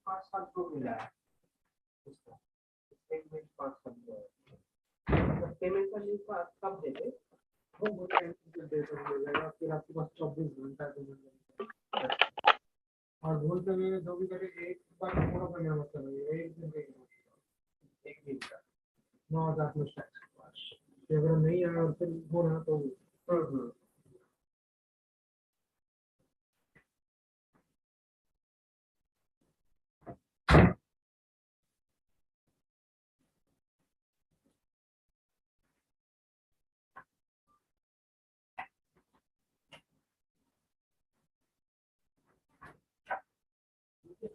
पाँच साल तो मिला है उसको, पेमेंट 5 साल मिला है। पेमेंट का न्यूज़ कब देते? वो बोलते मिलेगा, फिर आपके पास 24 घंटा पेमेंट, और बोलते हुए जो भी करे एक बार पूरा करना मतलब है, एक दिन का 9,000 में स्टार्ट, अगर नहीं आया और फिर होना तो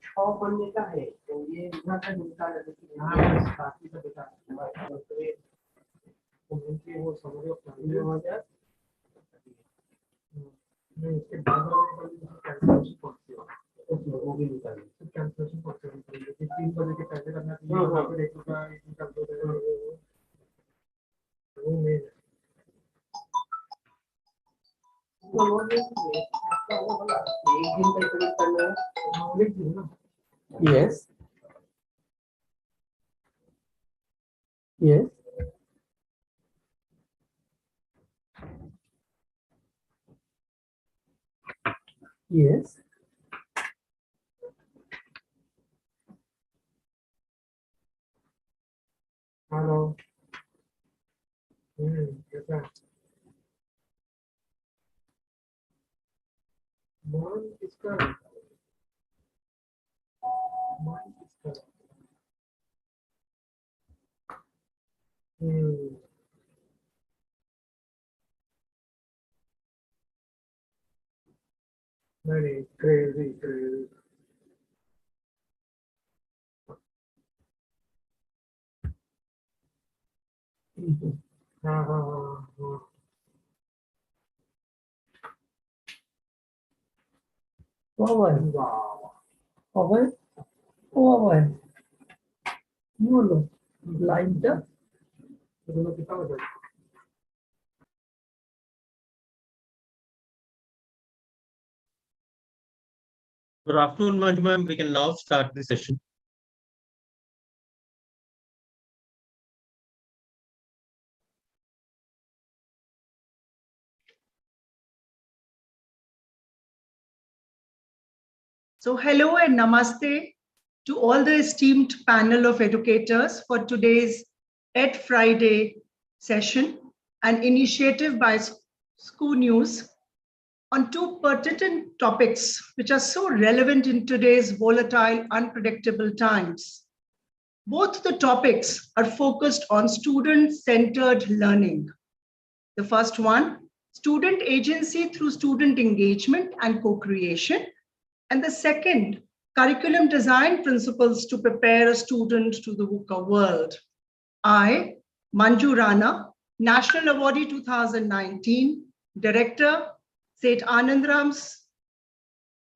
छह बनने का है, तो ये यहाँ से मिलता है, लेकिन यहाँ पर काफी से बेटा वो समझो हो जाए नहीं, इसके बाद कैंसिलेशन पॉलिसी वो भी निकालिए, कैंसिलेशन पॉलिसी निकालिए, 3 बजे के पहले करना चाहिए, फिर 1 रुपया 1 निकाल दो, वो नहीं है। Yes. Yes. Yes. Hello. कैसा? मान किसका? मान किसका? नहीं, crazy. हाँ. लाइनটা कितना बजा? Good afternoon, Manju ma'am. We can now start the session. So hello and namaste to all the esteemed panel of educators for today's Ed Friday session, an initiative by School News on two pertinent topics which are so relevant in today's volatile, unpredictable times. Both the topics are focused on student-centered learning. The first one, student agency through student engagement and co-creation. And the second, curriculum design principles to prepare a student to the VUCA world. I, Manju Rana, National Awardee 2019, Director, St. Anandram's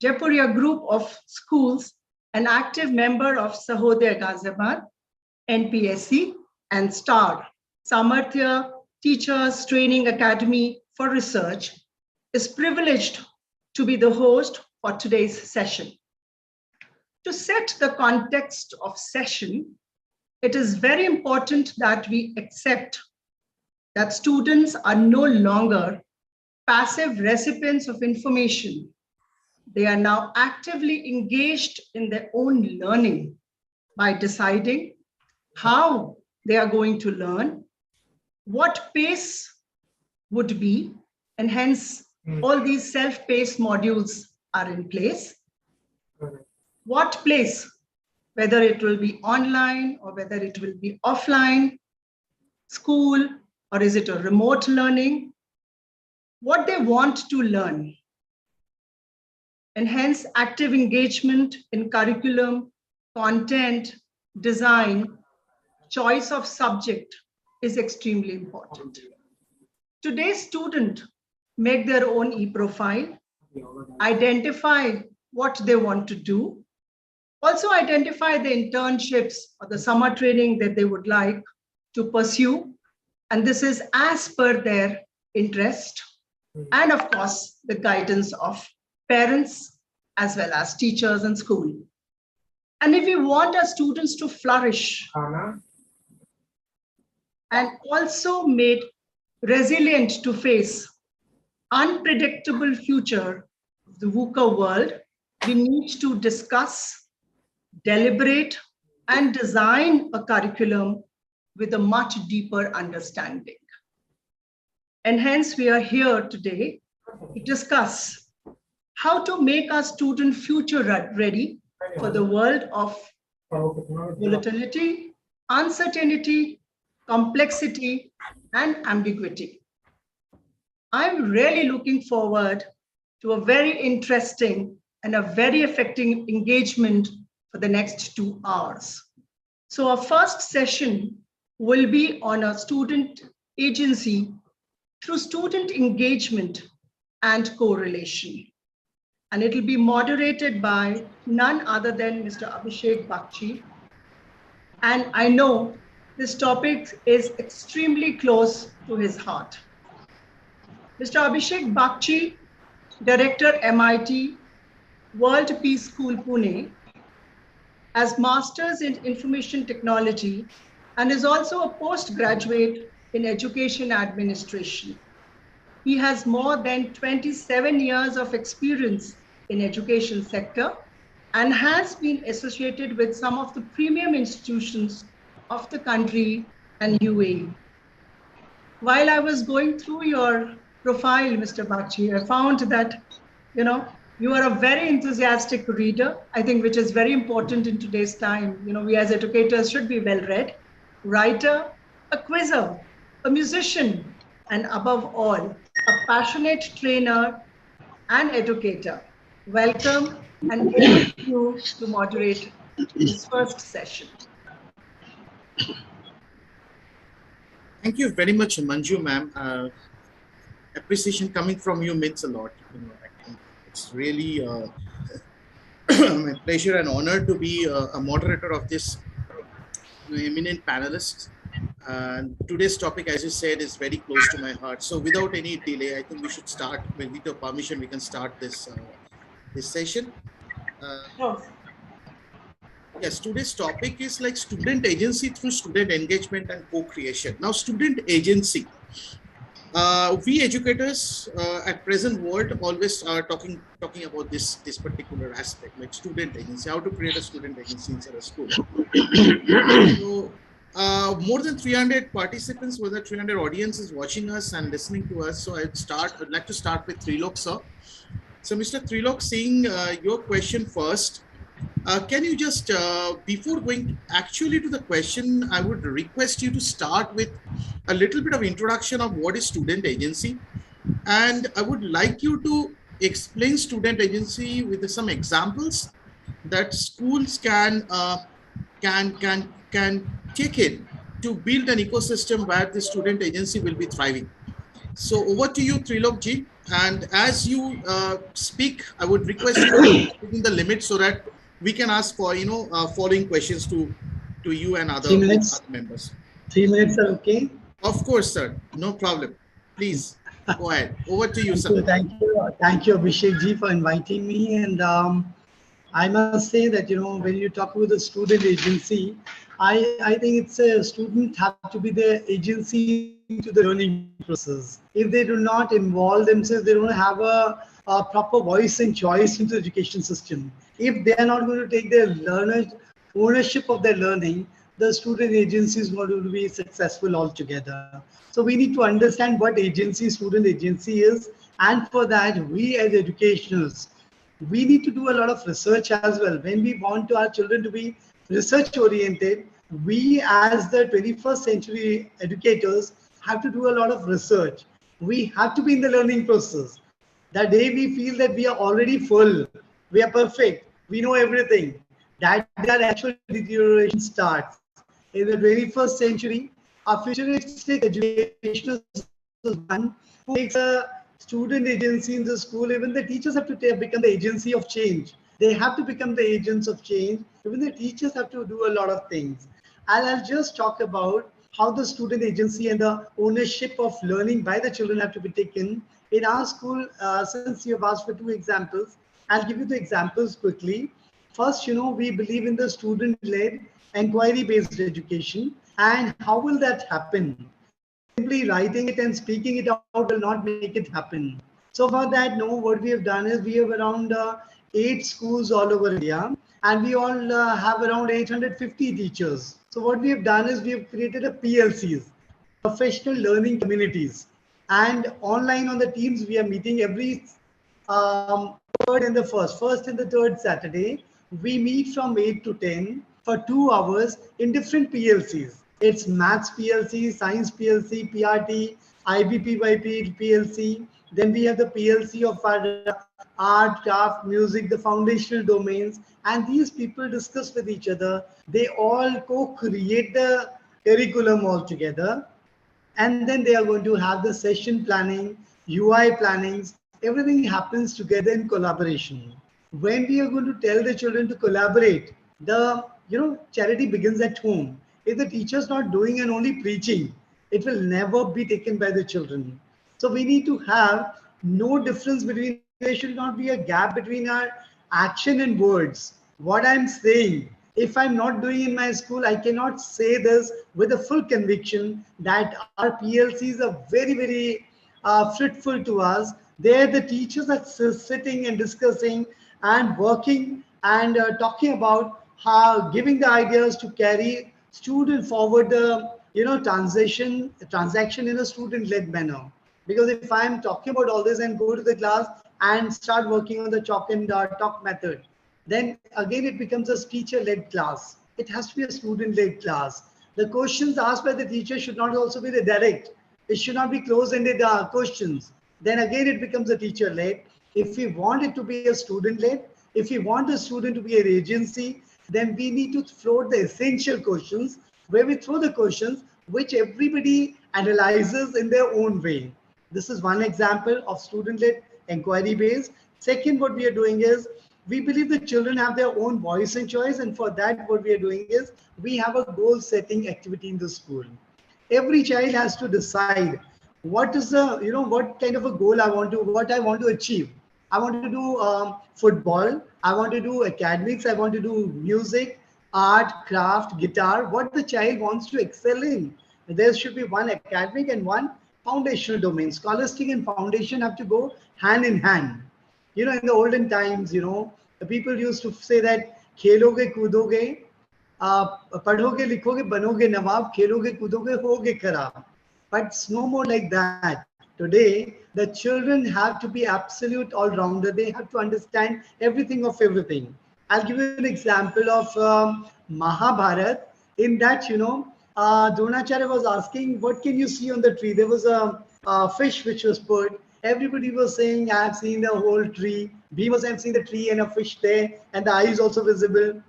Jaipuria Group of Schools, an active member of Sahodaya Ghaziabad, NPSC, and STAR, Samarthya Teachers Training Academy for Research, is privileged to be the host for today's session. To set the context of session, it is very important that we accept that students are no longer passive recipients of information. They are now actively engaged in their own learning by deciding how they are going to learn, what pace would be, and hence all these self-paced modules are in place. What place, whether it will be online or whether it will be offline, school, or is it a remote learning, what they want to learn. And hence active engagement in curriculum, content, design, choice of subject is extremely important. Today's student make their own e-profile, identify what they want to do, also identify the internships or the summer training that they would like to pursue. And this is as per their interest. And of course, the guidance of parents as well as teachers and school. And if we want our students to flourish खाना, and also made resilient to face unpredictable future of the VUCA world, we need to discuss, deliberate, and design a curriculum with a much deeper understanding. And hence we are here today to discuss how to make our student future ready for the world of volatility, uncertainty, complexity, and ambiguity. I'm really looking forward to a very interesting and a very effective engagement for the next 2 hours. So our first session will be on a student agency through student engagement and correlation. And it will be moderated by none other than Mr. Abhishek Bagchi. And I know this topic is extremely close to his heart. Mr. Abhishek Bagchi, Director MIT, World Peace School, Pune, has Masters in Information Technology and is also a postgraduate in Education Administration. He has more than 27 years of experience in education sector and has been associated with some of the premium institutions of the country and UAE. While I was going through your profile, Mr. Bagchi, I found that, you are a very enthusiastic reader, I think, which is very important in today's time. We as educators should be well-read, writer, a quizzer, a musician, and above all, a passionate trainer and educator. Welcome, and over to you to moderate this first session. Thank you very much, Manju, ma'am. Appreciation coming from you means a lot. I think it's really my pleasure and honor to be a moderator of this eminent panelists. Today's topic, as you said, is very close to my heart. So without any delay, I think we should start. With your permission, we can start this session. Yes, today's topic is like student agency through student engagement and co-creation. Now, student agency. We educators at present world always are talking about this particular aspect, like student agency, how to create a student agency inside a school. So, more than 300 participants, more than 300 audiences watching us and listening to us. So I'd like to start with Trilok, sir. So Mr. Trilok, seeing your question first, can you just, before going actually to the question, I would request you to start with a little bit of introduction of what is student agency. And I would like you to explain student agency with some examples that schools can take in to build an ecosystem where the student agency will be thriving. So over to you, Trilok ji. And as you speak, I would request you to within the limit so that we can ask for following questions to you and other members. 3 minutes are okay? Of course, sir. No problem. Please go ahead. Over to you, sir. Thank you, Abhishek ji, for inviting me. And I must say that when you talk about the student agency, I think it's a student have to be the agency to the learning process. If they do not involve themselves, they don't have a proper voice and choice into the education system. If they are not going to take their learners ownership of their learning, the student agency is not going to be successful altogether. So we need to understand what student agency is. And for that, we as educationals, we need to do a lot of research as well. When we want our children to be research oriented, we as the 21st century educators have to do a lot of research. We have to be in the learning process. The day we feel that we are already full, we are perfect, we know everything, that actual deterioration starts. In the 21st century, a futuristic educational one who makes a student agency in the school. Even the teachers have to become the agency of change. They have to become the agents of change. Even the teachers have to do a lot of things. And I'll just talk about how the student agency and the ownership of learning by the children have to be taken. In our school, since you have asked for 2 examples, I'll give you the examples quickly. First, we believe in the student-led, inquiry-based education. And how will that happen? Simply writing it and speaking it out will not make it happen. So for that, no, what we have done is we have around 8 schools all over India, and we all have around 850 teachers. So what we have done is we have created a PLCs, professional learning communities, and online on the teams we are meeting every third and the first and the third Saturday. We meet from 8 to 10 for 2 hours in different PLCs. It's Maths PLC, Science PLC, PRT, IBPYP PLC. Then we have the PLC of our art, craft, music, the foundational domains. And these people discuss with each other. They all co-create the curriculum all together. And then they are going to have the session planning, UI plannings, everything happens together in collaboration. When we are going to tell the children to collaborate, the charity begins at home. If the teacher is not doing and only preaching, it will never be taken by the children. So we need to have no difference between, there should not be a gap between our action and words. What I'm saying, if I'm not doing in my school, I cannot say this with a full conviction that our PLCs are very, very fruitful to us. There the teachers are sitting and discussing and working and talking about how giving the ideas to carry student forward the transaction in a student-led manner. Because if I'm talking about all this and go to the class and start working on the chalk and talk method, then again it becomes a teacher-led class. It has to be a student-led class. The questions asked by the teacher should not also be the direct. It should not be close-ended questions. Then again it becomes a teacher-led. If we want it to be a student-led, if we want the student to be an agency, then we need to float the essential questions, where we throw the questions which everybody analyzes in their own way. This is one example of student-led inquiry based. Second, what we are doing is we believe the children have their own voice and choice, and for that what we are doing is we have a goal setting activity in the school. Every child has to decide what is the what kind of a goal what I want to achieve. I want to do football, I want to do academics, I want to do music, art, craft, guitar, what the child wants to excel in. There should be one academic and one foundational domain. Scholastic and foundation have to go hand in hand. In the olden times, the people used to say that खेलोगे कूदोगे, पढ़ोगे लिखोगे बनोगे नवाब, खेलोगे कूदोगे होगे खराब. But it's no more like that. Today, the children have to be absolute all-rounder. They have to understand everything of everything. I'll give you an example of Mahabharat. In that, Dronacharya was asking, what can you see on the tree? There was a fish which was put. Everybody was saying, I have seen the whole tree. Bhima was, I have seen the tree and a fish there, and the eye is also visible.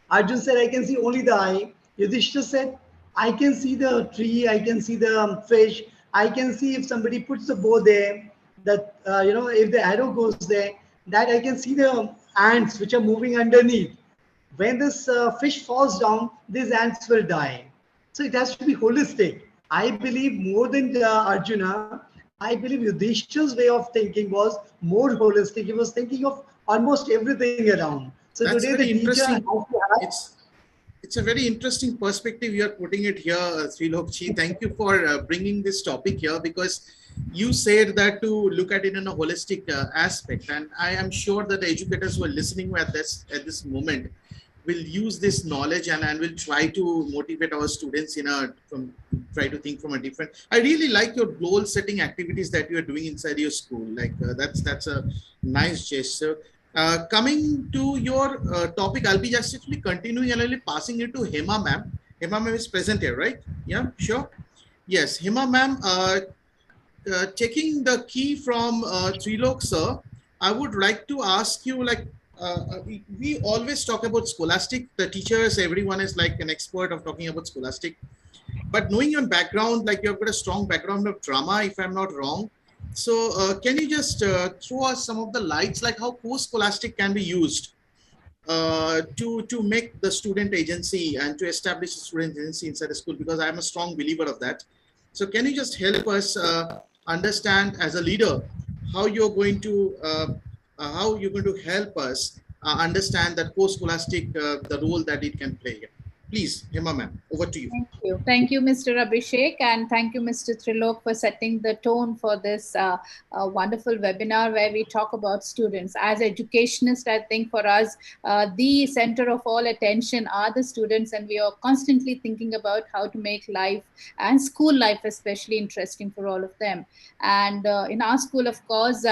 Arjun said, I can see only the eye. Yudhishthira said, I can see the tree, I can see the fish, I can see if somebody puts the bow there, that, if the arrow goes there, that I can see the ants which are moving underneath. When this fish falls down, these ants will die. So it has to be holistic. I believe more than Arjuna, I believe Yudhishthira's way of thinking was more holistic. He was thinking of almost everything around. So that's today very the teacher interesting. It's a very interesting perspective you are putting it here, Trilok. Thank you for bringing this topic here, because you said that to look at it in a holistic aspect, and I am sure that the educators who are listening at this moment will use this knowledge and will try to motivate our students try to think from a different. I really like your goal setting activities that you are doing inside your school. Like that's a nice gesture. Coming to your topic, I'll be just actually continuing and I'll be passing it to Hema ma'am. Hema ma'am is present here, right? Yeah, sure. Yes, Hema ma'am, taking the key from Trilok sir, I would like to ask you, like, we always talk about scholastic, the teachers, everyone is like an expert of talking about scholastic. But knowing your background, like you've got a strong background of drama, if I'm not wrong. So can you just throw us some of the lights, like how post-scholastic can be used to make the student agency and to establish a student agency inside a school? Because I'm a strong believer of that. So can you just help us understand as a leader how you're going to help us understand that post-scholastic, the role that it can play. Please, Hema ma'am, over to you. Thank you. Thank you, Mr. Abhishek, and thank you, Mr. Trilok, for setting the tone for this wonderful webinar where we talk about students. As educationists, I think for us, the center of all attention are the students, and we are constantly thinking about how to make life and school life especially interesting for all of them. And in our school, of course,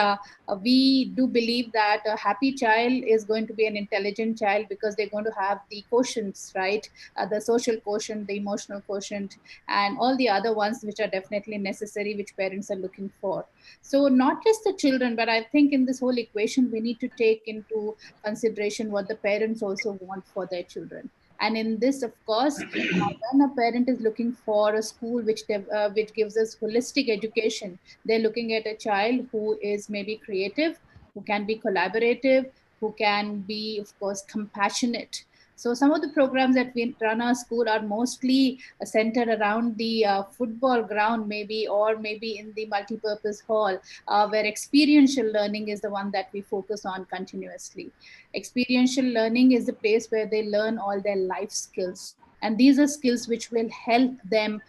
we do believe that a happy child is going to be an intelligent child because they're going to have the quotients, right? The social quotient, the emotional quotient, and all the other ones which are definitely necessary, which parents are looking for. So not just the children, but I think in this whole equation, we need to take into consideration what the parents also want for their children. And in this, of course, when a parent is looking for a school which gives us holistic education, they're looking at a child who is maybe creative, who can be collaborative, who can be, of course, compassionate. So some of the programs that we run our school are mostly centered around the football ground, maybe, or maybe in the multi-purpose hall, where experiential learning is the one that we focus on continuously. Experiential learning is the place where they learn all their life skills. And these are skills which will help them,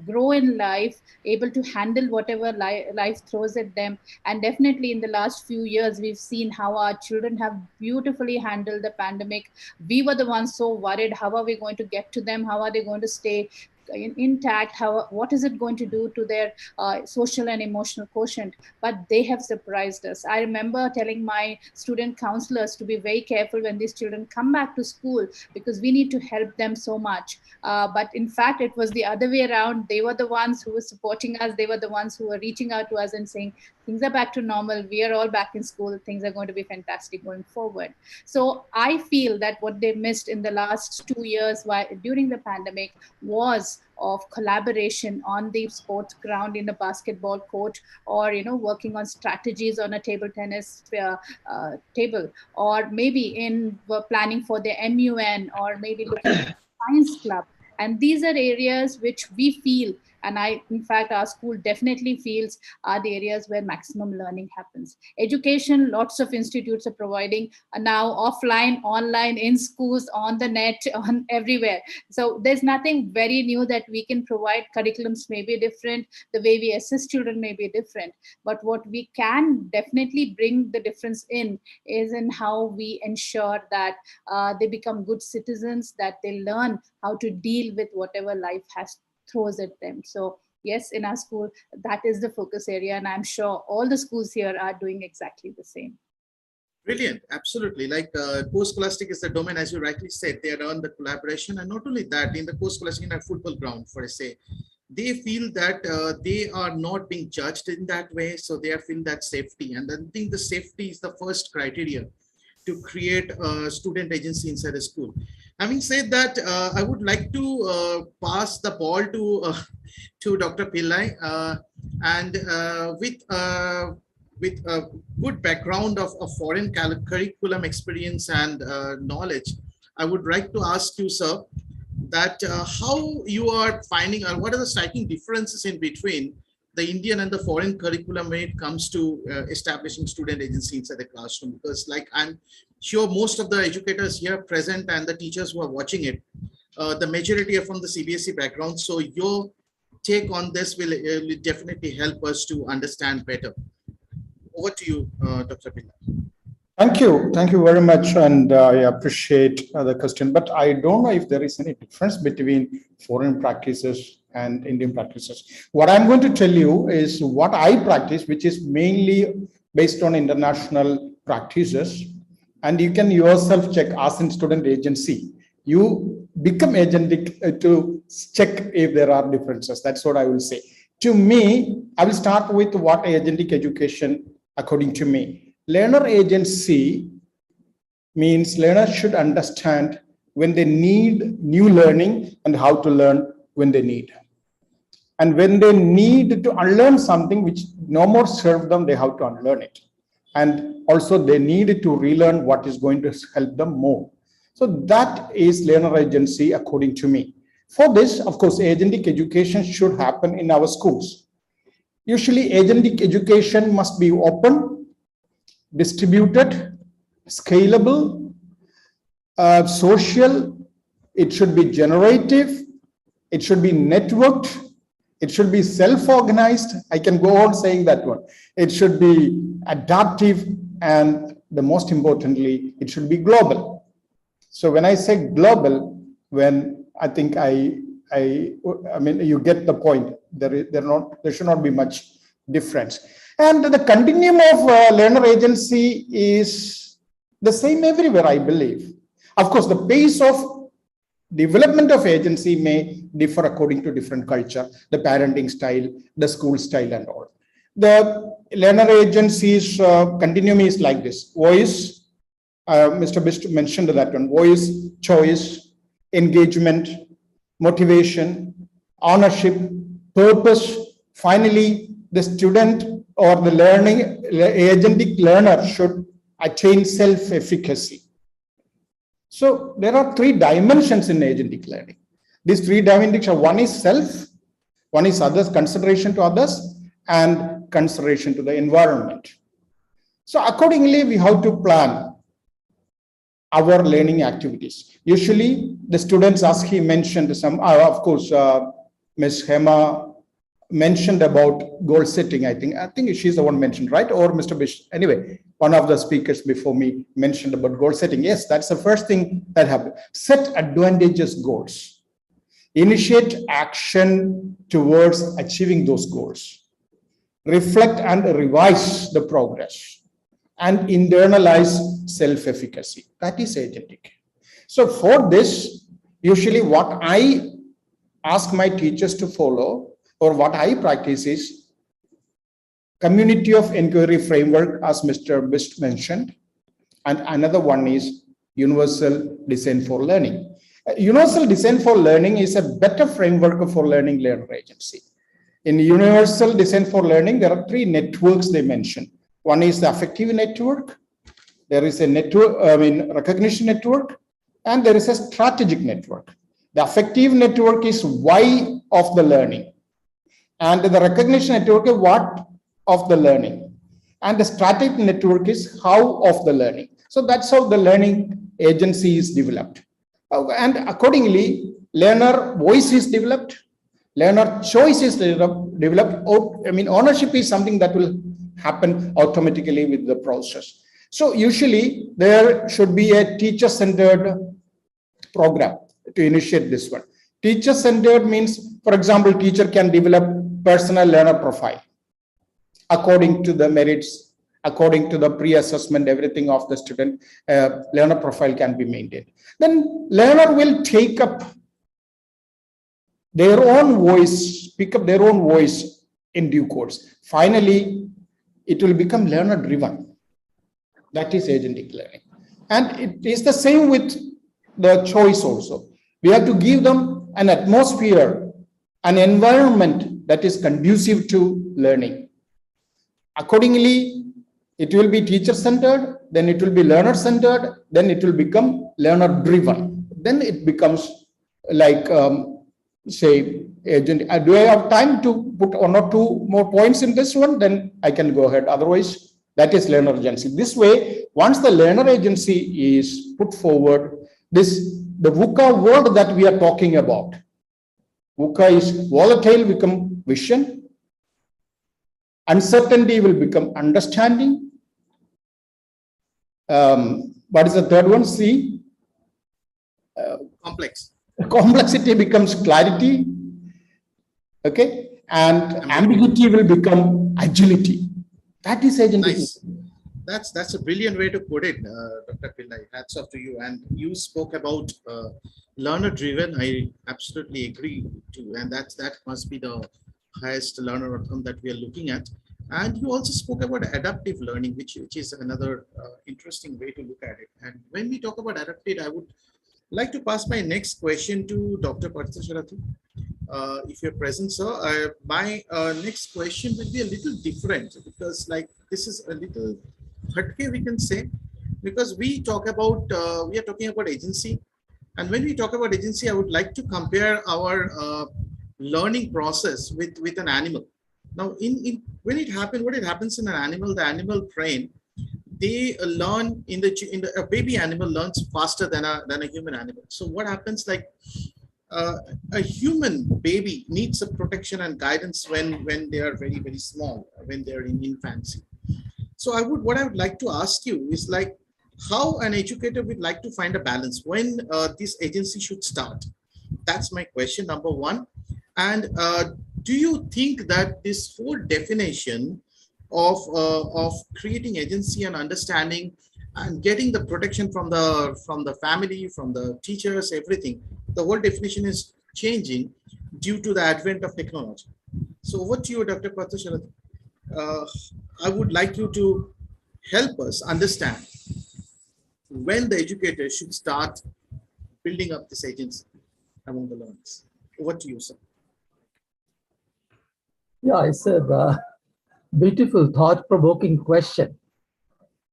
grow in life, able to handle whatever life throws at them. And definitely in the last few years, we've seen how our children have beautifully handled the pandemic. We were the ones so worried, how are we going to get to them? How are they going to stay intact? What is it going to do to their social and emotional quotient? But they have surprised us. I remember telling my student counselors to be very careful when these children come back to school, because we need to help them so much. But in fact, it was the other way around. They were the ones who were supporting us. They were the ones who were reaching out to us and saying, things are back to normal. We are all back in school. Things are going to be fantastic going forward. So I feel that what they missed in the last 2 years during the pandemic was of collaboration on the sports ground, in a basketball court, or working on strategies on a table tennis table, or maybe in planning for the MUN, or maybe looking at science club. And these are areas which we feel, and in fact, our school definitely feels, are the areas where maximum learning happens. Education, lots of institutes are providing now offline, online, in schools, on the net, on everywhere. So there's nothing very new that we can provide. Curriculums may be different, the way we assist children may be different, but what we can definitely bring the difference in is in how we ensure that they become good citizens, that they learn how to deal with whatever life throws at them. So yes, in our school, that is the focus area, and I'm sure all the schools here are doing exactly the same. Brilliant, absolutely. Like post-scholastic is the domain, as you rightly said, they are on the collaboration, and not only that, in the post-scholastic, in a football ground, for say, they feel that they are not being judged in that way, so they are feeling that safety. And I think the safety is the first criteria to create a student agency inside a school. Having said that, I would like to pass the ball to Dr. Pillai, and with a good background of foreign curriculum experience and knowledge, I would like to ask you, sir, that how you are finding, or what are the striking differences in between the Indian and the foreign curriculum when it comes to establishing student agency inside the classroom? Because like I'm sure most of the educators here present and the teachers who are watching it, the majority are from the CBSE background. So your take on this will definitely help us to understand better. Over to you, Dr. Pillai. Thank you very much, and I appreciate the question, but I don't know if there is any difference between foreign practices and Indian practices. What I'm going to tell you is what I practice, which is mainly based on international practices, and you can yourself check as in student agency. You become agentic to check if there are differences. That's what I will say. To me, I will start with what agentic education, according to me. Learner agency means learners should understand when they need new learning and how to learn when they need. And when they need to unlearn something which no more serves them, they have to unlearn it. And also they need to relearn what is going to help them more. So that is learner agency, according to me. For this, of course, agentic education should happen in our schools. Usually agentic education must be open, distributed, scalable, social, it should be generative, it should be networked, it should be self-organized. I can go on saying that one. It should be adaptive, and the most importantly, it should be global. So when I say global, when I think I mean, you get the point. There should not be much difference. And the continuum of learner agency is the same everywhere, I believe. Of course, the pace of development of agency may differ according to different culture, the parenting style, the school style, and all. The learner agency's continuum is like this: voice, Mr. Bist mentioned that one, voice, choice, engagement, motivation, ownership, purpose. Finally, the student or the agentic learner should attain self-efficacy. So there are three dimensions in agentic learning. These three dimensions are: one is self, one is others, consideration to others, and consideration to the environment. So accordingly, we have to plan our learning activities. Usually the students, as he mentioned, some, of course, Ms. Hema mentioned about goal setting. I think she's the one mentioned, right? Or Mr. Bish. Anyway, one of the speakers before me mentioned about goal setting. Yes, that's the first thing that happens. Set advantageous goals. Initiate action towards achieving those goals. Reflect and revise the progress. And internalize self-efficacy. That is agentic. So for this, usually what I ask my teachers to follow, or what I practice, is community of inquiry framework, as Mr. Bist mentioned. And another one is universal design for learning. Universal design for learning is a better framework for learning learner agency. In universal design for learning, there are three networks they mentioned. One is the affective network, there is a network, recognition network, and there is a strategic network. The affective network is why of the learning, and the recognition network is what of the learning, and the strategic network is how of the learning. So that's how the learning agency is developed. And accordingly, learner voice is developed, learner choice is developed. Ownership is something that will happen automatically with the process. So usually there should be a teacher-centered program to initiate this one. Teacher-centered means, for example, teacher can develop personal learner profile according to the merits, according to the pre-assessment, everything of the student. Learner profile can be maintained. Then learner will take up their own voice, pick up their own voice in due course. Finally, it will become learner driven. That is agentic learning. And it is the same with the choice also. We have to give them an atmosphere, an environment that is conducive to learning. Accordingly, it will be teacher-centered, then it will be learner-centered, then it will become learner-driven. Then it becomes like, say, agent. Do I have time to put one or two more points in this one? Then I can go ahead. Otherwise, that is learner agency. This way, once the learner agency is put forward, the VUCA world that we are talking about, VUCA is volatile become vision, uncertainty will become understanding. What is the third one? C. Complex. Complexity becomes clarity. Okay, and ambiguity will become agility. That is agentic. Nice. That's a brilliant way to put it, Dr. Pillai. Hats off to you. And you spoke about learner driven. I absolutely agree too. And that must be the highest learner outcome that we are looking at. And you also spoke about adaptive learning, which is another interesting way to look at it. And when we talk about adaptive, I would like to pass my next question to Dr. Parthasarathi. If you're present, sir, my next question will be a little different, because like this is a little hatke, we can say, because we talk about, we are talking about agency. And when we talk about agency, I would like to compare our learning process with an animal. Now, when it happens, what it happens in an animal, the animal brain, they learn a baby animal learns faster than a human animal. So what happens, like a human baby needs a protection and guidance when they are very, very small, when they're in infancy. So what I would like to ask you is, like, how an educator would like to find a balance when this agency should start. That's my question, number one. And do you think that this whole definition of creating agency and understanding and getting the protection from the family, from the teachers, everything, the whole definition is changing due to the advent of technology? So over to you, Dr. Parthasarathi. I would like you to help us understand when the educators should start building up this agency among the learners. Over to you, sir. Yeah, it's a beautiful, thought-provoking question.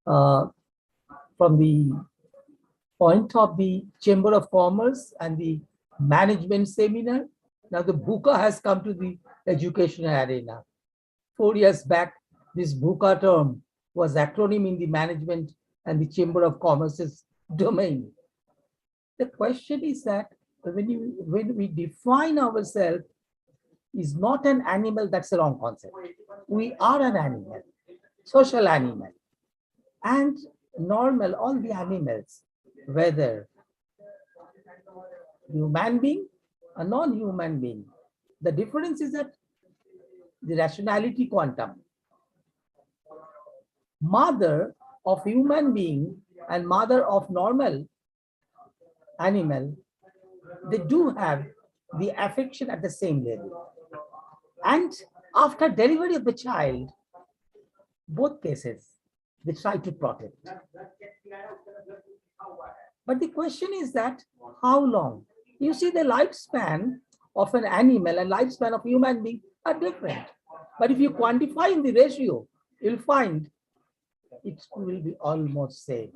From the point of the Chamber of Commerce and the management seminar, now the VUCA has come to the educational arena. 4 years back, this VUCA term was acronym in the management and the Chamber of Commerce's domain. The question is that when we define ourselves is not an animal, that's the wrong concept. We are an animal, social animal, and normal, all the animals, whether human being or non-human being. The difference is that the rationality quantum. Mother of human being and mother of normal animal, they do have the affection at the same level. And after delivery of the child, both cases, they try to protect. But the question is that how long? You see, the lifespan of an animal and lifespan of human being are different. But if you quantify in the ratio, you'll find it will be almost same.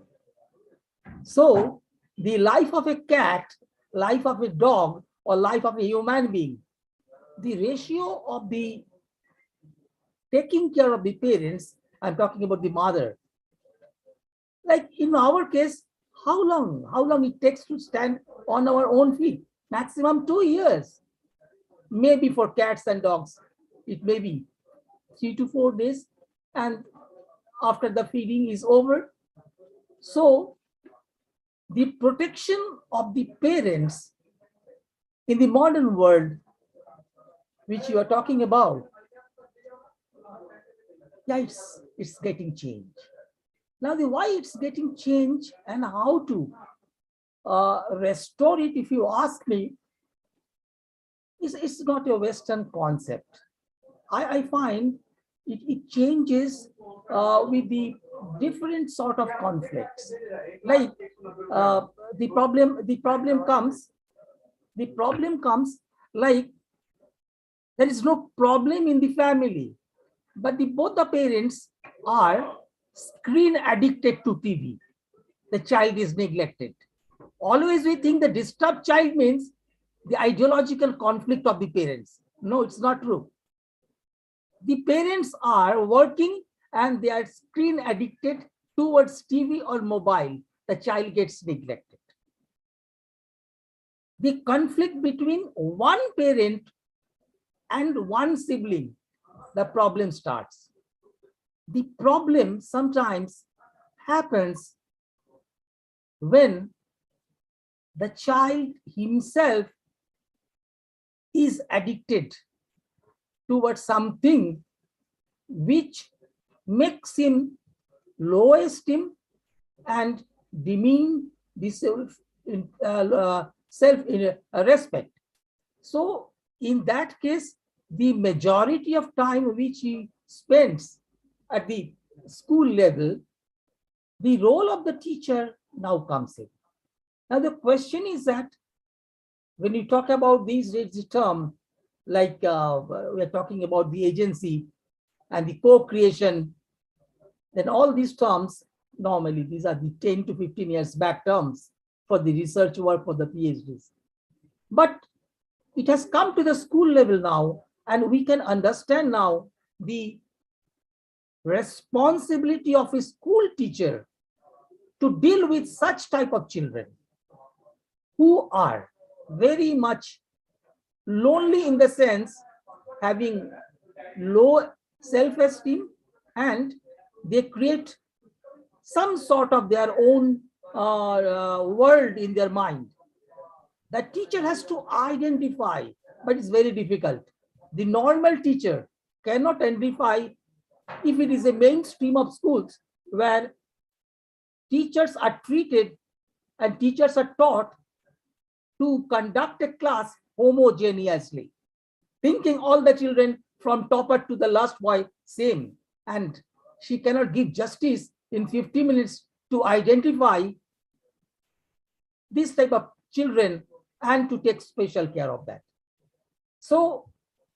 So the life of a cat, life of a dog, or life of a human being, the ratio of the taking care of the parents, I'm talking about the mother. Like in our case, how long it takes to stand on our own feet? Maximum 2 years. Maybe for cats and dogs, it may be 3 to 4 days. And after the feeding is over. So the protection of the parents in the modern world, which you are talking about, yeah, it's getting changed. Now, why it's getting changed and how to restore it, if you ask me, it's not a Western concept. I find it changes with the different sort of conflicts. Like the problem comes like there is no problem in the family, but both the parents are screen addicted to TV. The child is neglected. Always we think the disturbed child means the ideological conflict of the parents. No, it's not true. The parents are working and they are screen addicted towards TV or mobile. The child gets neglected. The conflict between one parent and one sibling, the problem starts. The problem sometimes happens when the child himself is addicted towards something which makes him low esteem and demean the self-respect. So in that case, the majority of time which he spends at the school level, the role of the teacher now comes in. Now the question is that when you talk about these days, the term, like we're talking about the agency and the co-creation, then all these terms, normally these are the 10 to 15 years back terms for the research work for the PhDs. But it has come to the school level now, and we can understand now the responsibility of a school teacher to deal with such type of children who are very much lonely, in the sense having low self-esteem, and they create some sort of their own world in their mind. The teacher has to identify, but it's very difficult. The normal teacher cannot identify if it is a mainstream of schools where teachers are treated and teachers are taught to conduct a class homogeneously, thinking all the children from topper to the last boy same, and she cannot give justice in 50 minutes to identify this type of children and to take special care of that. So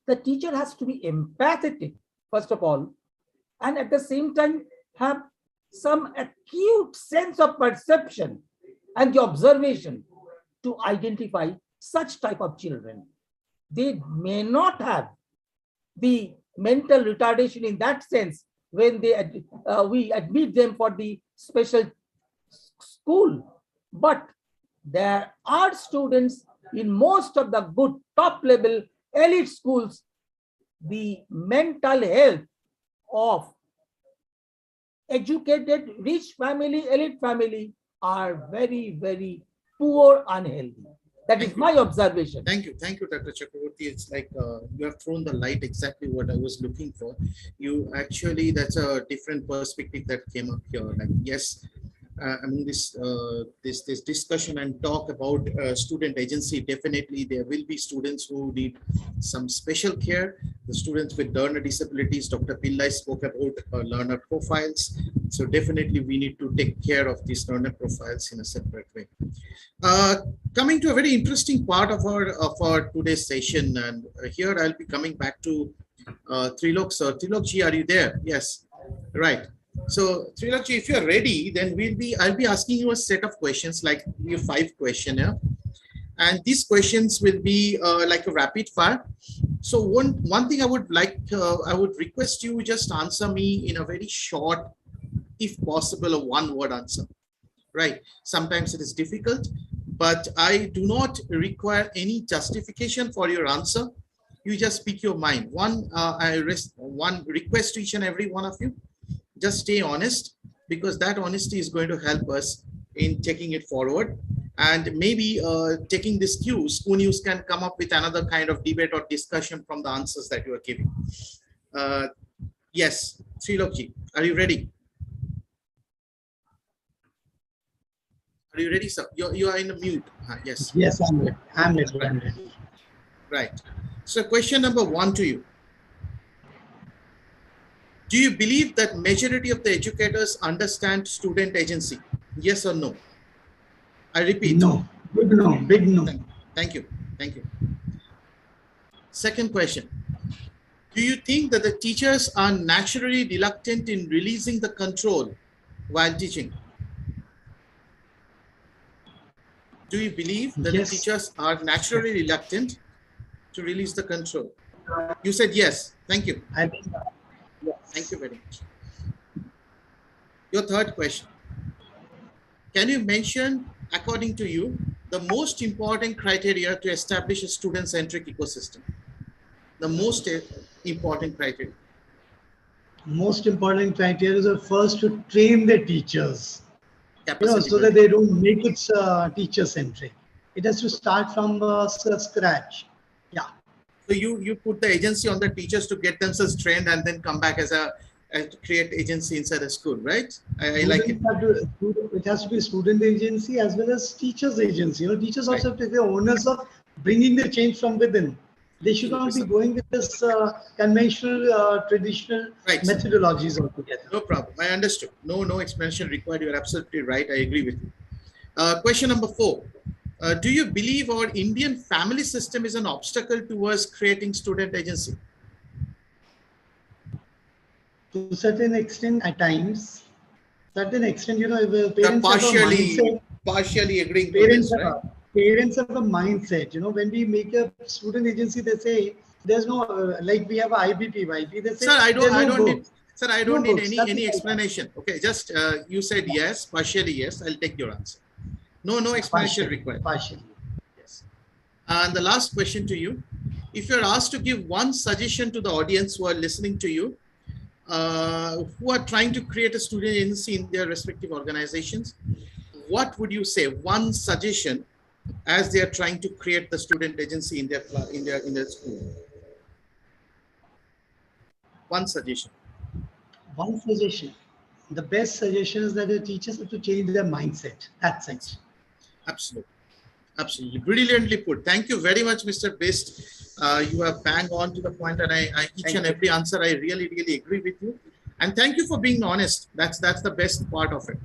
the teacher has to be empathetic, first of all, and at the same time have some acute sense of perception and the observation to identify such type of children. They may not have the mental retardation in that sense when they we admit them for the special school, but there are students in most of the good top level elite schools, the mental health of educated rich family, elite family are very, very poor, unhealthy. That is my observation. Thank you, Dr. Chakraborthy. It's like you have thrown the light exactly what I was looking for. You actually, that's a different perspective that came up here. Like, yes, I mean, this discussion and talk about student agency, definitely there will be students who need some special care. The students with learner disabilities, Dr. Pillai spoke about learner profiles. So definitely we need to take care of these learner profiles in a separate way. Coming to a very interesting part of our today's session, and here I'll be coming back to Trilok sir. Trilok ji, are you there? Yes, right. So Trilok ji, if you're ready, then I'll be asking you a set of questions, like we have 5 questions here, and these questions will be like a rapid fire. So one thing I would like, I would request you just answer me in a very short, if possible, a 1-word answer. Right? Sometimes it is difficult, but I do not require any justification for your answer. You just speak your mind. One request to each and every one of you. Just stay honest, because that honesty is going to help us in taking it forward. And maybe taking this cues, Spoon News can come up with another kind of debate or discussion from the answers that you are giving. Yes, Trilok ji, are you ready? Are you ready, sir? You are in a mute. Yes. Yes, I'm ready. Right. So question number 1 to you. Do you believe that majority of the educators understand student agency? Yes or no? I repeat. No. Big no. Big no. Thank you. Thank you. Second question. Do you think that the teachers are naturally reluctant in releasing the control while teaching? Do you believe that the teachers are naturally reluctant to release the control? You said yes. Thank you. I think yes. Thank you very much. Your third question. Can you mention, according to you, the most important criteria to establish a student-centric ecosystem? The most important criteria. Most important criteria is first to train the teachers. Capacity So that they don't make it teacher-centric. It has to start from scratch. Yeah. So you put the agency on the teachers to get themselves trained and then come back as to create agency inside a school, right? I like it. It has to be student agency as well as teachers agency. Teachers also have to be the owners of bringing the change from within. They should not be going with this conventional, traditional methodologies altogether. No problem. I understood. No explanation required. You're absolutely right. I agree with you. Question number 4. Do you believe our Indian family system is an obstacle towards creating student agency? To a certain extent, at times, parents partially agreeing. Parents have a mindset. When we make a student agency, they say there's no like we have a IBP. They say, sir, I Sir, I don't No need books, any nothing like that. explanation. Okay, just you said yes, partially yes. I'll take your answer. No explanation required. Partially. Yes. And the last question to you: if you're asked to give one suggestion to the audience who are listening to you, who are trying to create a student agency in their respective organizations, what would you say? One suggestion as they are trying to create the student agency in their school. One suggestion. One suggestion. The best suggestion is that the teachers have to change their mindset. That's it. Absolutely. Absolutely. Brilliantly put. Thank you very much, Mr. Bist. You have bang on to the point, and each and every answer I really, really agree with you. And thank you for being honest. That's the best part of it.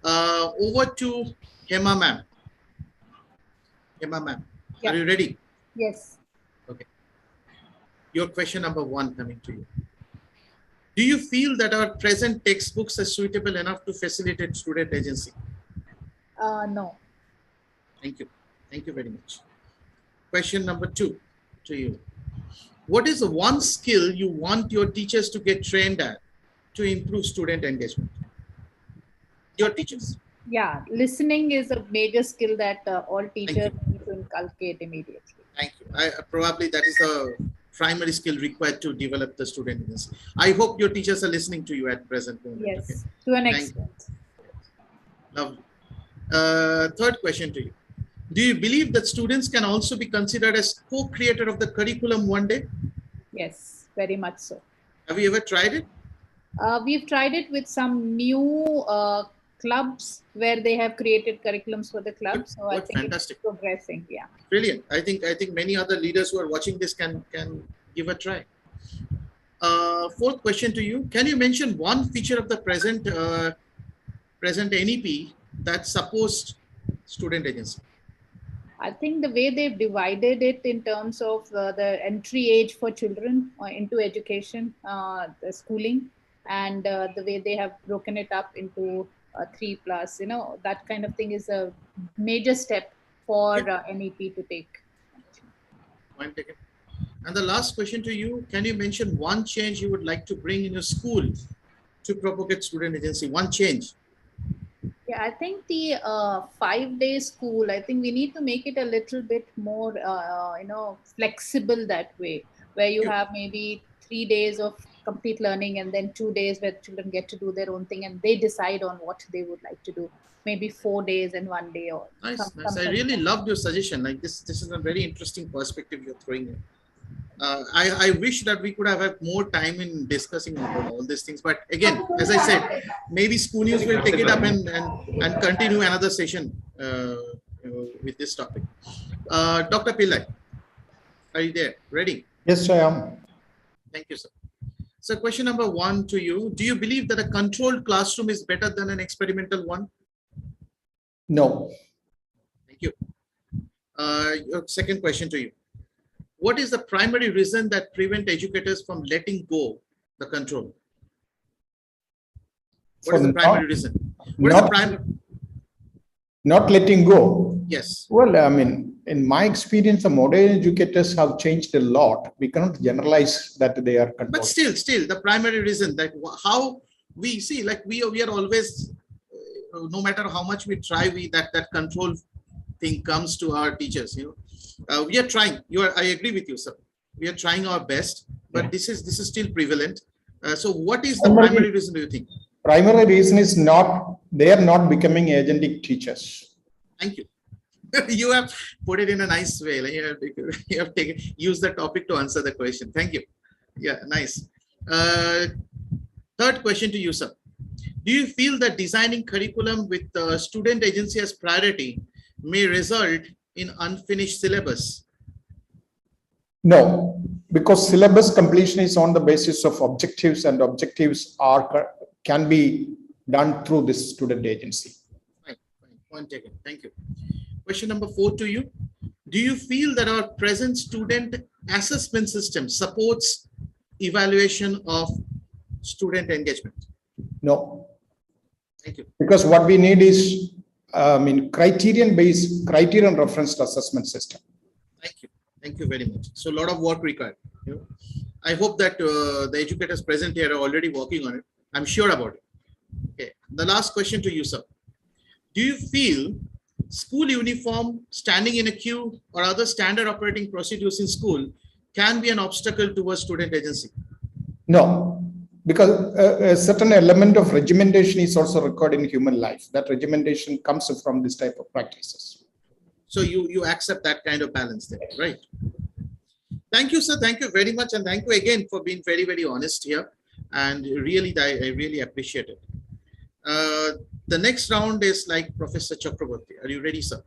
Over to Hema ma'am. Hema ma'am, Yeah. Are you ready? Yes. Okay. Your question number 1 coming to you. Do you feel that our present textbooks are suitable enough to facilitate student agency? No. Thank you. Thank you very much. Question number 2 to you. What is the one skill you want your teachers to get trained at to improve student engagement? Your teachers. Yeah, listening is a major skill that all teachers need to inculcate immediately. Thank you. Probably that is the primary skill required to develop the student agency. I hope your teachers are listening to you at present moment. Yes, okay? to an Thank extent. Lovely. Third question to you. Do you believe that students can also be considered as co-creator of the curriculum one day? Yes, very much so. Have you ever tried it? We've tried it with some new clubs where they have created curriculums for the club. So I think fantastic. It's progressing. Yeah. Brilliant. I think many other leaders who are watching this can give a try. Fourth question to you. Can you mention one feature of the present NEP that supports student agency? I think the way they've divided it in terms of the entry age for children into education, the schooling, and the way they have broken it up into 3+, that kind of thing is a major step for NEP to take. Point taken. And the last question to you, can you mention one change you would like to bring in your school to propagate student agency? One change. Yeah, I think the 5-day school, I think we need to make it a little bit more, flexible that way, where you have maybe 3 days of complete learning and then 2 days where children get to do their own thing and they decide on what they would like to do. Maybe 4 days and 1 day. Or nice. I really loved your suggestion. Like this is a very interesting perspective you're throwing in. I wish that we could have had more time in discussing about all these things. But again, as I said, maybe School News will take it up and continue another session with this topic. Dr. Pillai, are you there? Ready? Yes, I am. Thank you, sir. So question number 1 to you. Do you believe that a controlled classroom is better than an experimental one? No. Thank you. Your second question to you. What is the primary reason that prevent educators from letting go the control? What is the primary reason? What is the primary? Not letting go. Yes. Well, I mean, in my experience, the modern educators have changed a lot. We cannot generalize that they are controlled. But still, the primary reason that how we see, like we are always, no matter how much we try, that control thing comes to our teachers. We are trying. I agree with you, sir. We are trying our best, but this is still prevalent. So, what is the primary reason, do you think? Primary reason is they are not becoming agentic teachers. Thank you. You have put it in a nice way. Like you have used the topic to answer the question. Thank you. Yeah, nice. Third question to you, sir. Do you feel that designing curriculum with student agency as priority may result in unfinished syllabus? No, because syllabus completion is on the basis of objectives, and objectives can be done through this student agency. Fine. Point taken. Thank you. Question number 4 to you. Do you feel that our present student assessment system supports evaluation of student engagement? No. Thank you. Because what we need is criterion referenced assessment system. Thank you. Thank you very much. So a lot of work required. I hope that the educators present here are already working on it. I'm sure about it. Okay. The last question to you, sir. Do you feel school uniform, standing in a queue, or other standard operating procedures in school can be an obstacle towards student agency? No, because a certain element of regimentation is also required in human life. That regimentation comes from this type of practices. So you accept that kind of balance there, right? Thank you, sir. Thank you very much. And thank you again for being very, very honest here. And really, I really appreciate it. The next round is like Professor Chakraborthy. Are you ready, sir?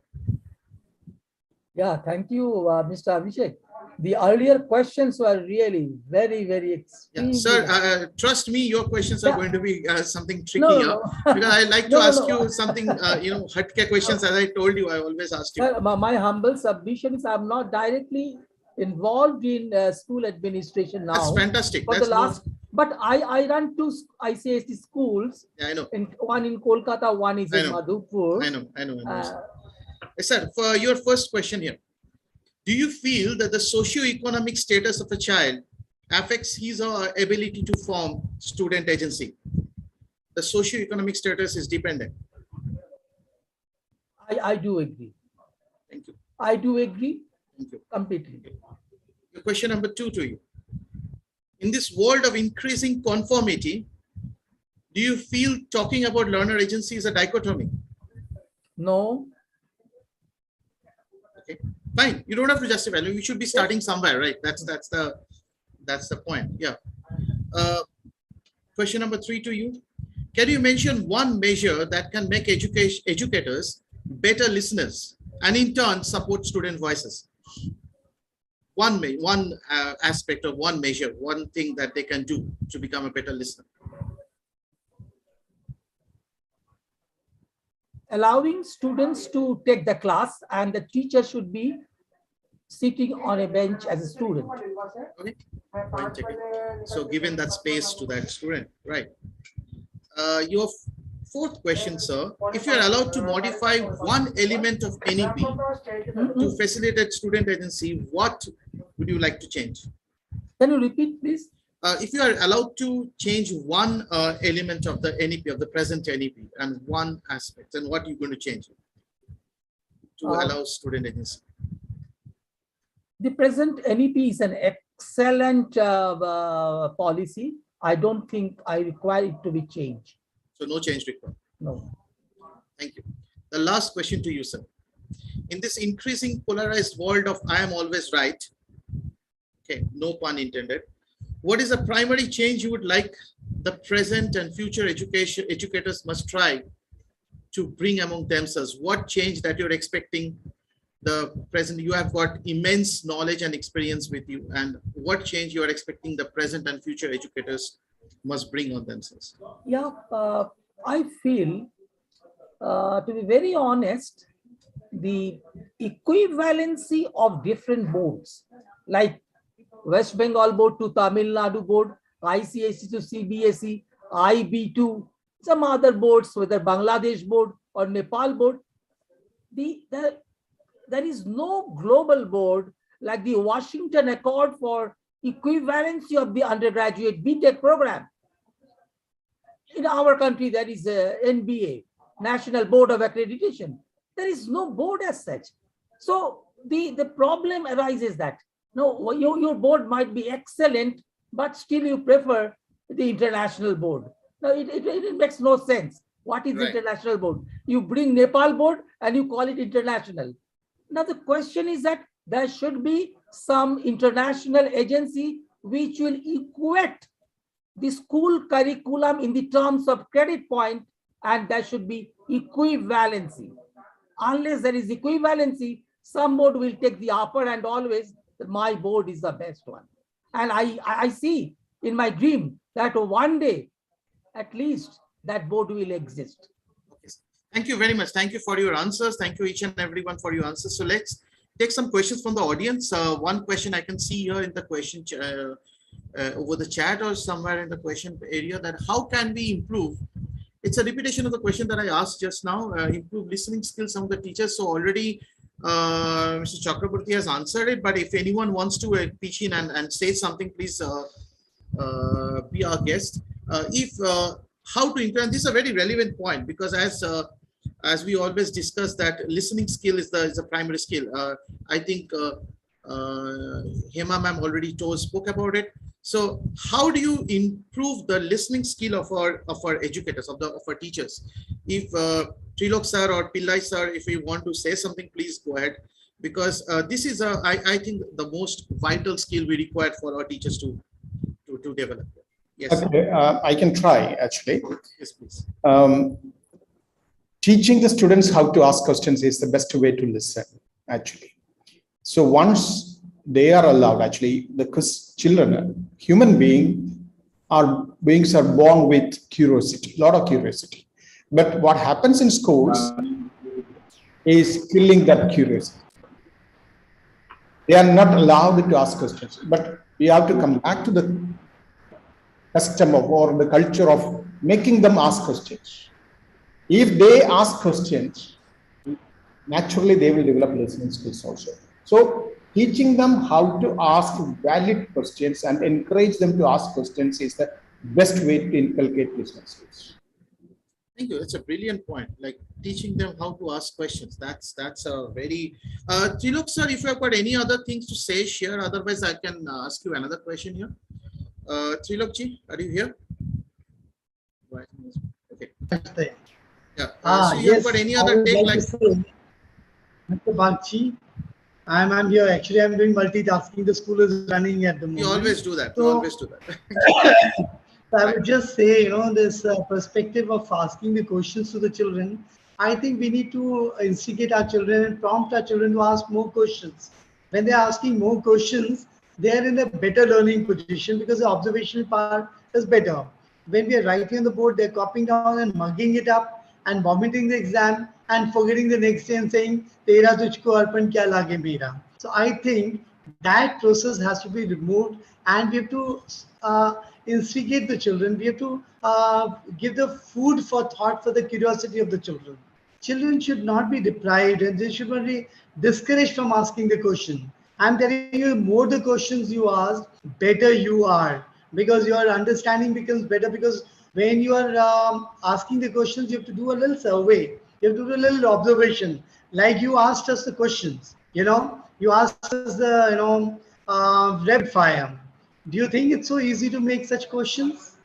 Yeah, thank you, Mr. Abhishek. The earlier questions were really very, very extremely. Yeah, sir, trust me, your questions are going to be something tricky No. because I like to ask you something, hatke questions. As I told you, I always asked you. My humble submission is I'm not directly involved in school administration now. That's fantastic. For the last, but I run two ICSE schools. Yeah, I know. One in Kolkata, one is in Madhupur. I know. Sir, for your first question here, do you feel that the socio-economic status of a child affects his or her ability to form student agency? The socio-economic status is dependent. I do agree. Thank you. I do agree. Thank you. Completely. Your question number 2 to you. In this world of increasing conformity, do you feel talking about learner agency is a dichotomy? No. Okay, fine. You don't have to justify. You should be starting somewhere, right? That's the point. Yeah. Question number 3 to you. Can you mention one measure that can make educators better listeners and in turn support student voices? One aspect of one measure, one thing that they can do to become a better listener. Allowing students to take the class and the teacher should be sitting on a bench as a student. Okay. So given that space to that student, right? Your fourth question, sir, if you are allowed to modify one element of NEP to facilitate student agency, what would you like to change? Can you repeat, please? If you are allowed to change one element of the NEP, of the present NEP, and one aspect, then what are you going to change to allow student agency? The present NEP is an excellent policy. I don't think I require it to be changed. So no change required? No. Thank you. The last question to you, sir. In this increasing polarized world of I am always right, okay, no pun intended, what is the primary change you would like the present and future educators must try to bring among themselves? What change that you're expecting the present? You have got immense knowledge and experience with you, and what change you are expecting the present and future educators must bring on themselves? Yeah, I feel, to be very honest, the equivalency of different boards, like West Bengal board to Tamil Nadu board, ICSE to CBSE, IB to some other boards, whether Bangladesh board or Nepal board, there is no global board like the Washington Accord for equivalency of the undergraduate BTech program. In our country, there is a NBA, National Board of Accreditation. There is no board as such. So the problem arises that, no, your board might be excellent, but still you prefer the international board. Now, it makes no sense. What is international board? You bring Nepal board and you call it international. Now, the question is that there should be some international agency which will equate the school curriculum in the terms of credit point, and there should be equivalency. Unless there is equivalency, some board will take the upper, and always my board is the best one. And I see in my dream that one day, at least, that board will exist. Okay. Thank you very much. Thank you for your answers. Thank you each and everyone for your answers. So let's take some questions from the audience. One question I can see here in the question over the chat or somewhere in the question area, that how can we improve? It's a repetition of the question that I asked just now, improve listening skills of the teachers. So already Mr. Chakraborthy has answered it, but if anyone wants to pitch in and say something, please be our guest. If how to implement, this is a very relevant point, because as we always discuss that listening skill is the primary skill. I think Hema ma'am already spoke about it. So how do you improve the listening skill of our educators, of our teachers? If Trilok sir or Pillai sir, if you want to say something, please go ahead, because this is I think the most vital skill we require for our teachers to develop. Yes. Okay, I can try actually. Yes, please. Teaching the students how to ask questions is the best way to listen, actually. So once they are allowed, actually, the children, human beings are born with curiosity, a lot of curiosity. But what happens in schools is killing that curiosity. They are not allowed to ask questions, but we have to come back to the custom of, or the culture of making them ask questions. If they ask questions, naturally they will develop listening skills also. So teaching them how to ask valid questions and encourage them to ask questions is the best way to inculcate listening skills. Thank you. That's a brilliant point. Like teaching them how to ask questions. That's a very Trilok sir, if you have got any other things to say, share. Otherwise, I can ask you another question here. Trilok ji, are you here? Okay. Yeah. So you have got any other take, like Mr. Bagchi, I'm here. Actually, I'm doing multitasking. The school is running at the moment. You always do that. So, you always do that. So I would just say, this perspective of asking the questions to the children, I think we need to instigate our children and prompt our children to ask more questions. When they're asking more questions, they're in a better learning position because the observational part is better. When we are writing on the board, they're copying down and mugging it up and vomiting the exam and forgetting the next day and saying, Tera tujhko arpan kya lage mera. So I think that process has to be removed, and we have to instigate the children. We have to give the food for thought for the curiosity of the children. Children should not be deprived and they should not be discouraged from asking the question. I'm telling you, more the questions you ask, better you are, because your understanding becomes better. Because when you are asking the questions, you have to do a little survey. You have to do a little observation. Like you asked us the questions, you asked us the, rapid fire. Do you think it's so easy to make such questions?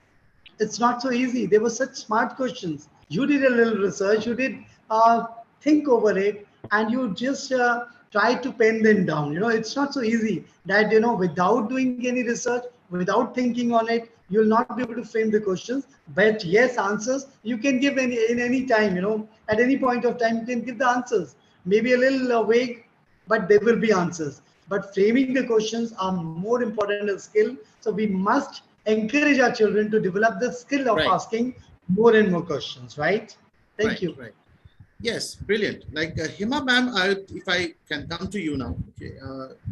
It's not so easy. They were such smart questions. You did a little research, you did think over it, and you just try to pen them down. It's not so easy that, without doing any research, without thinking on it, you'll not be able to frame the questions. But yes, answers you can give in any time, at any point of time, you can give the answers. Maybe a little vague, but there will be answers. But framing the questions are more important as skill. So we must encourage our children to develop the skill of asking more and more questions, right? Thank you. Right. Yes, brilliant. Like Hema ma'am, if I can come to you now, okay,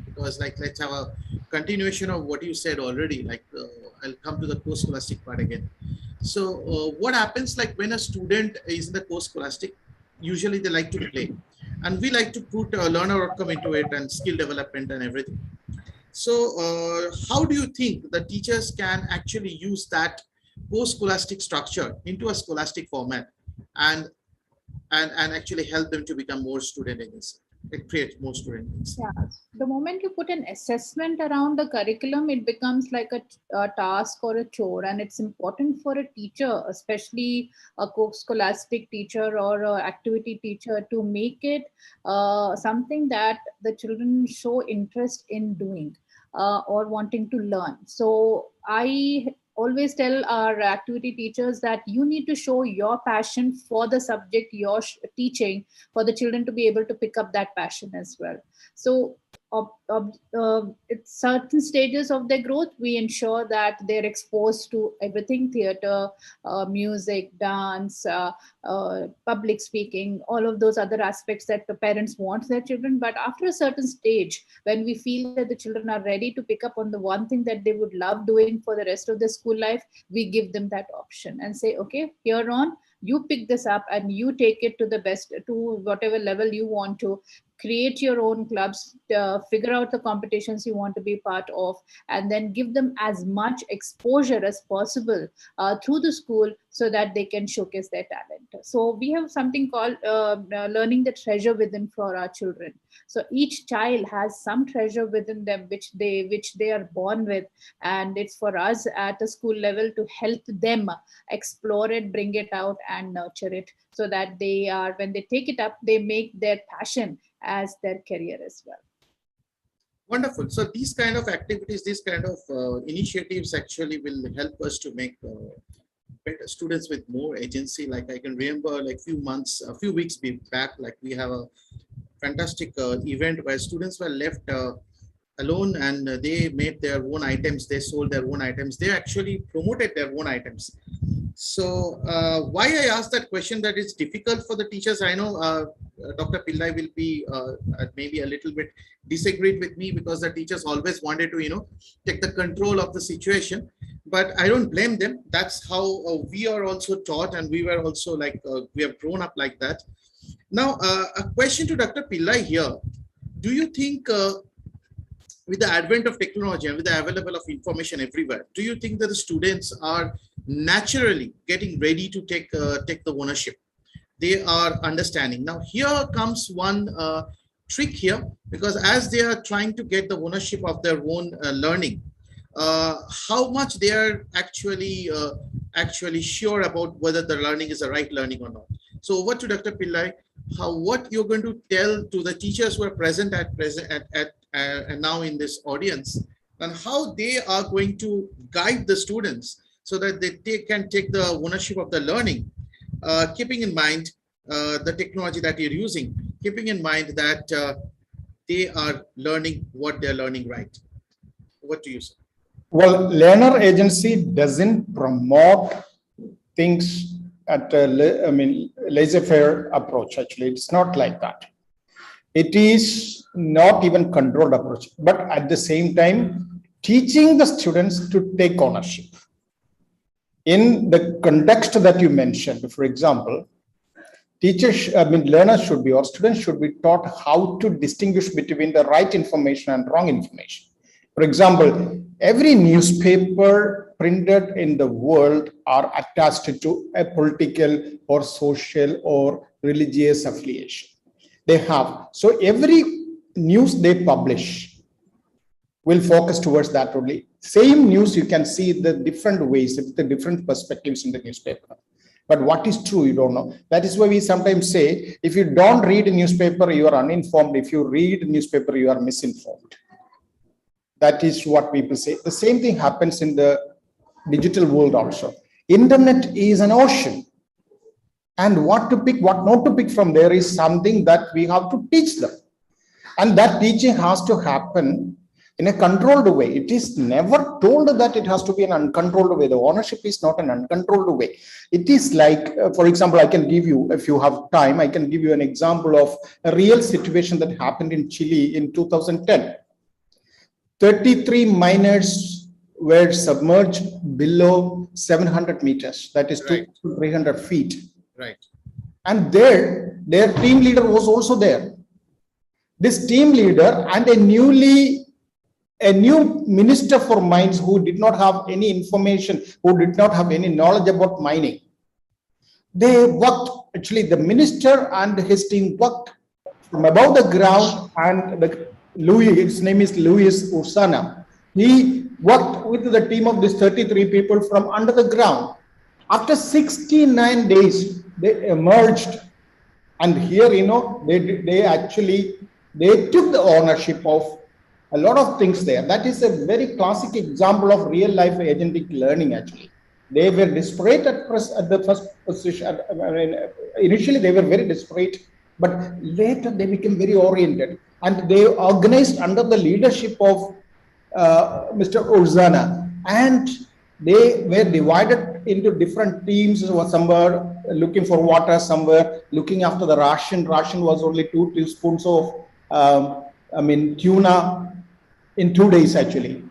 because let's have a continuation of what you said already. I'll come to the post-scholastic part again. So what happens when a student is in the post-scholastic? Usually they like to play, and we like to put a learner outcome into it and skill development and everything. So how do you think the teachers can actually use that post-scholastic structure into a scholastic format and actually help them to become more student engaged? It creates more student engaged. Yeah. The moment you put an assessment around the curriculum, it becomes like a task or a chore, and it's important for a teacher, especially a scholastic teacher or an activity teacher, to make it something that the children show interest in doing or wanting to learn. So I always tell our activity teachers that you need to show your passion for the subject you're teaching for the children to be able to pick up that passion as well. So at certain stages of their growth, we ensure that they're exposed to everything: theater, music, dance, public speaking, all of those other aspects that the parents want their children. But after a certain stage, when we feel that the children are ready to pick up on the one thing that they would love doing for the rest of their school life, we give them that option and say, okay, here on, you pick this up and you take it to the best, to whatever level you want to. create your own clubs, figure out the competitions you want to be part of, and then give them as much exposure as possible through the school so that they can showcase their talent. So we have something called learning the treasure within for our children. So each child has some treasure within them which they are born with, and it's for us at a school level to help them explore it, bring it out, and nurture it, so that they are, when they take it up, they make their passion as their career as well. Wonderful. So these kind of activities, these kind of initiatives actually will help us to make better students with more agency. Like I can remember like a few weeks back, like we have a fantastic event where students were left alone, and they made their own items, they sold their own items, they actually promoted their own items. So why I asked that question, that it's difficult for the teachers. I know Dr. Pillai will be maybe a little bit disagreed with me, because the teachers always wanted to, take the control of the situation. But I don't blame them. That's how we are also taught, and we were also like, we have grown up like that. Now, a question to Dr. Pillai here. Do you think with the advent of technology and with the available of information everywhere, do you think that the students are naturally getting ready to take the ownership? They are understanding. Now, here comes one trick here, because as they are trying to get the ownership of their own learning, how much they are actually sure about whether the learning is the right learning or not. So over to Dr. Pillai, what you're going to tell to the teachers who are present and now in this audience, and how they are going to guide the students so that they can take the ownership of the learning, keeping in mind the technology that you're using, keeping in mind that they are learning what they're learning right. What do you say? Well, learner agency doesn't promote things at a laissez-faire approach. Actually, it's not like that. It is not even controlled approach, but at the same time, teaching the students to take ownership. In the context that you mentioned, for example, learners should be, or students should be taught how to distinguish between the right information and wrong information. For example, every newspaper printed in the world are attached to a political or social or religious affiliation. They have. So every news they publish will focus towards that only. Same news, you can see the different ways, the different perspectives in the newspaper. But what is true, you don't know. That is why we sometimes say, if you don't read a newspaper, you are uninformed. If you read a newspaper, you are misinformed. That is what people say. The same thing happens in the digital world also. Internet is an ocean. And what to pick, what not to pick from there is something that we have to teach them. And that teaching has to happen in a controlled way. It is never told that it has to be an uncontrolled way. The ownership is not an uncontrolled way. It is like, for example, I can give you, if you have time, I can give you an example of a real situation that happened in Chile in 2010. 33 miners were submerged below 700 meters, that is 200 to 300 feet. Right. And their team leader was also there. This team leader and a new minister for mines who did not have any information, who did not have any knowledge about mining. They worked, actually the minister and his team worked from above the ground, and his name is Luis Ursana. He worked with the team of these 33 people from under the ground. After 69 days, they emerged. And here, they took the ownership of a lot of things there. That is a very classic example of real life agentic learning, actually. They were desperate at the first position. Initially, they were very desperate, but later they became very oriented. And they organized under the leadership of Mr. Urzana. And they were divided into different teams. Some were looking for water, some were looking after the ration. Ration was only 2 teaspoons of tuna in 2 days, actually.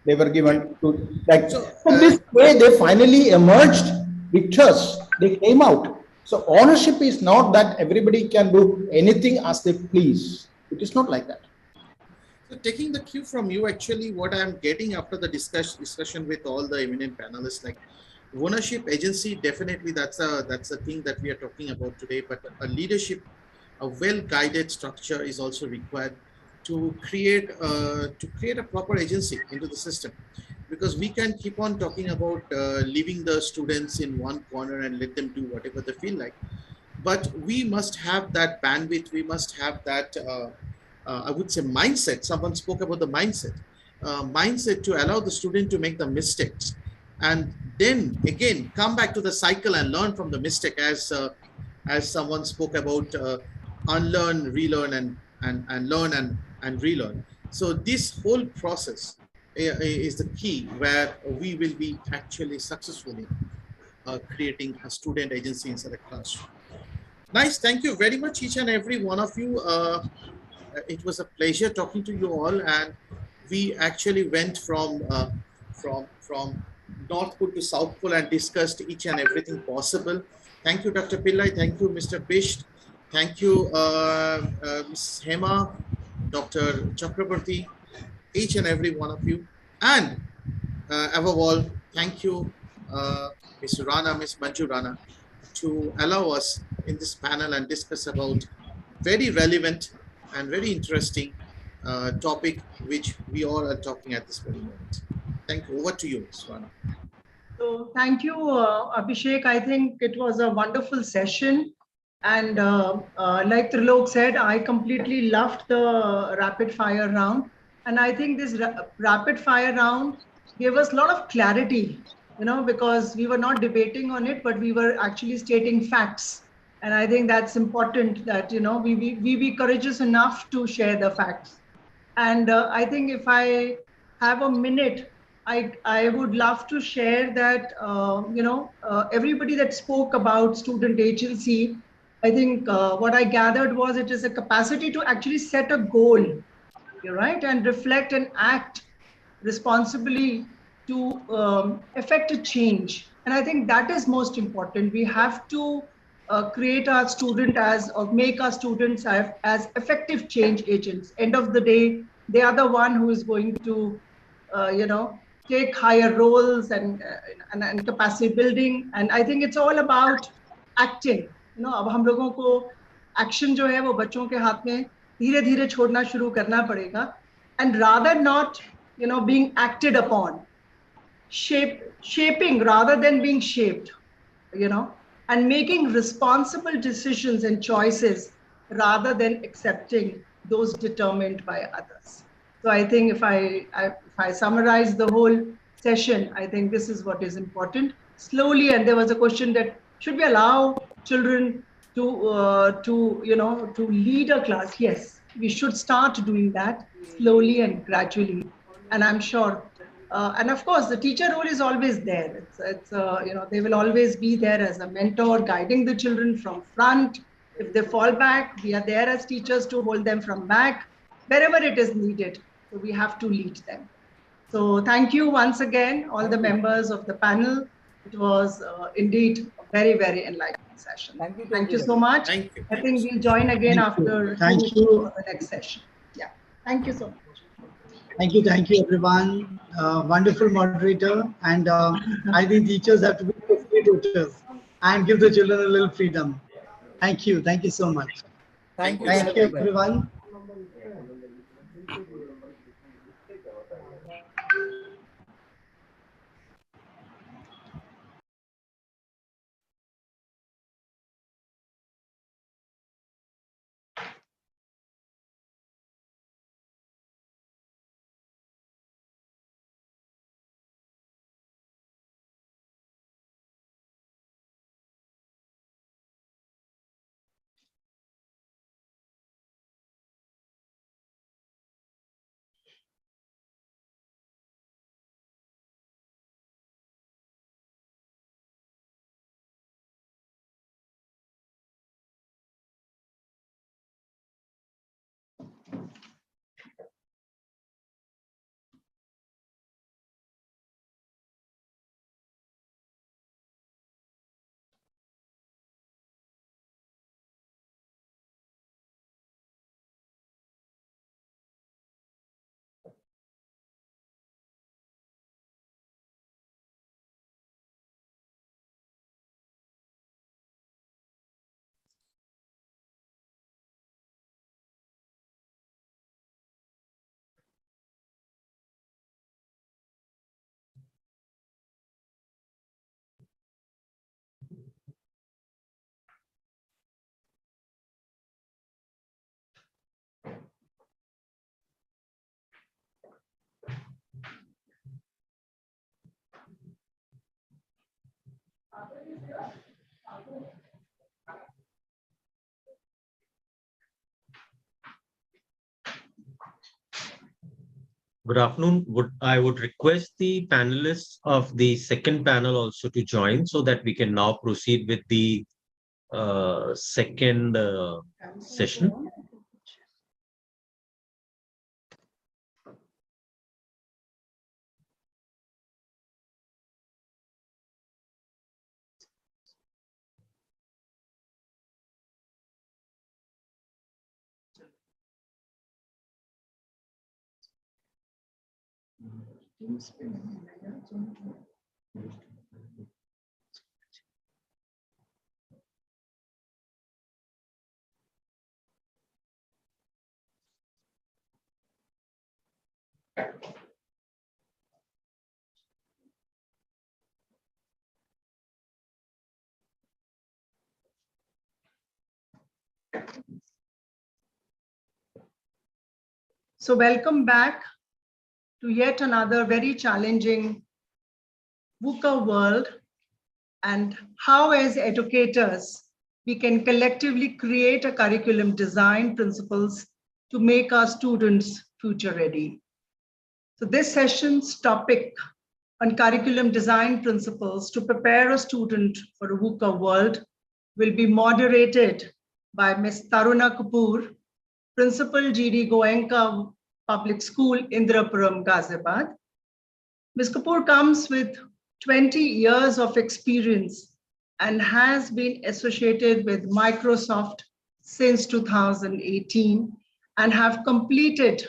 They were given to, like, so this way they finally emerged victors. They came out. So ownership is not that everybody can do anything as they please. It is not like that. So taking the cue from you, actually, what I'm getting after the discussion with all the eminent panelists, like ownership agency, definitely that's a thing that we are talking about today. But a leadership, a well-guided structure is also required to create a proper agency into the system, because we can keep on talking about leaving the students in one corner and let them do whatever they feel like. But we must have that bandwidth. We must have that, I would say, mindset. Someone spoke about the mindset to allow the student to make the mistakes, and then again come back to the cycle and learn from the mistake, as someone spoke about, unlearn, relearn, and learn and relearn. So this whole process is the key where we will be actually successfully creating a student agency inside a classroom. Nice. Thank you very much, each and every one of you. It was a pleasure talking to you all, and we actually went from North Pole to South Pole and discussed each and everything possible. Thank you, Dr. Pillai. Thank you, Mr. Bist. Thank you, Ms. Hema, Dr. Chakraborthy, each and every one of you. And above all, thank you, Ms. Rana, Ms. Manju Rana, to allow us in this panel and discuss about very relevant and very interesting topic which we all are talking at this very moment. Thank you. Over to you, Ms. Rana. So thank you, Abhishek. I think it was a wonderful session. And like Trilok said, I completely loved the rapid fire round. And I think this rapid fire round gave us a lot of clarity, because we were not debating on it, but we were actually stating facts. And I think that's important that, we be courageous enough to share the facts. And I think if I have a minute, I would love to share that, everybody that spoke about student agency, I think what I gathered was it is a capacity to actually set a goal, right, and reflect and act responsibly to effect a change. And I think that is most important. We have to create our student as, or make our students as effective change agents. End of the day, they are the one who is going to, take higher roles and capacity building. And I think it's all about acting. अब हम लोगों को action जो है वो बच्चों के हाथ में धीरे धीरे छोड़ना शुरू करना पड़ेगा, and rather not being acted upon, shaping rather than being shaped, and making responsible decisions and choices rather than accepting those determined by others. So I think if I summarize the whole session, I think this is what is important. Slowly, and there was a question that should we allow children to lead a class? Yes, we should start doing that slowly and gradually. And I'm sure, and of course, the teacher role is always there. It's they will always be there as a mentor, guiding the children from front. If they fall back, we are there as teachers to hold them from back, wherever it is needed. So we have to lead them. So thank you once again, all the members of the panel. It was indeed a very, very enlightening session. Thank you so much. Thank you. I think we'll join again after Thank 2 weeks you. for the next session. Yeah. Thank you so much. Thank you, everyone. Wonderful moderator. And I think teachers have to be facilitators and give the children a little freedom. Thank you so much. Thank you, Thank you, everyone. Good afternoon. I would request the panelists of the second panel also to join so that we can now proceed with the second session. So welcome back to yet another very challenging VUCA world, and how as educators, we can collectively create a curriculum design principles to make our students future ready. So this session's topic on curriculum design principles to prepare a student for a VUCA world will be moderated by Ms. Taruna Kapoor, Principal GD Goenka Public School, Indrapuram, Ghaziabad. Ms. Kapoor comes with 20 years of experience and has been associated with Microsoft since 2018 and have completed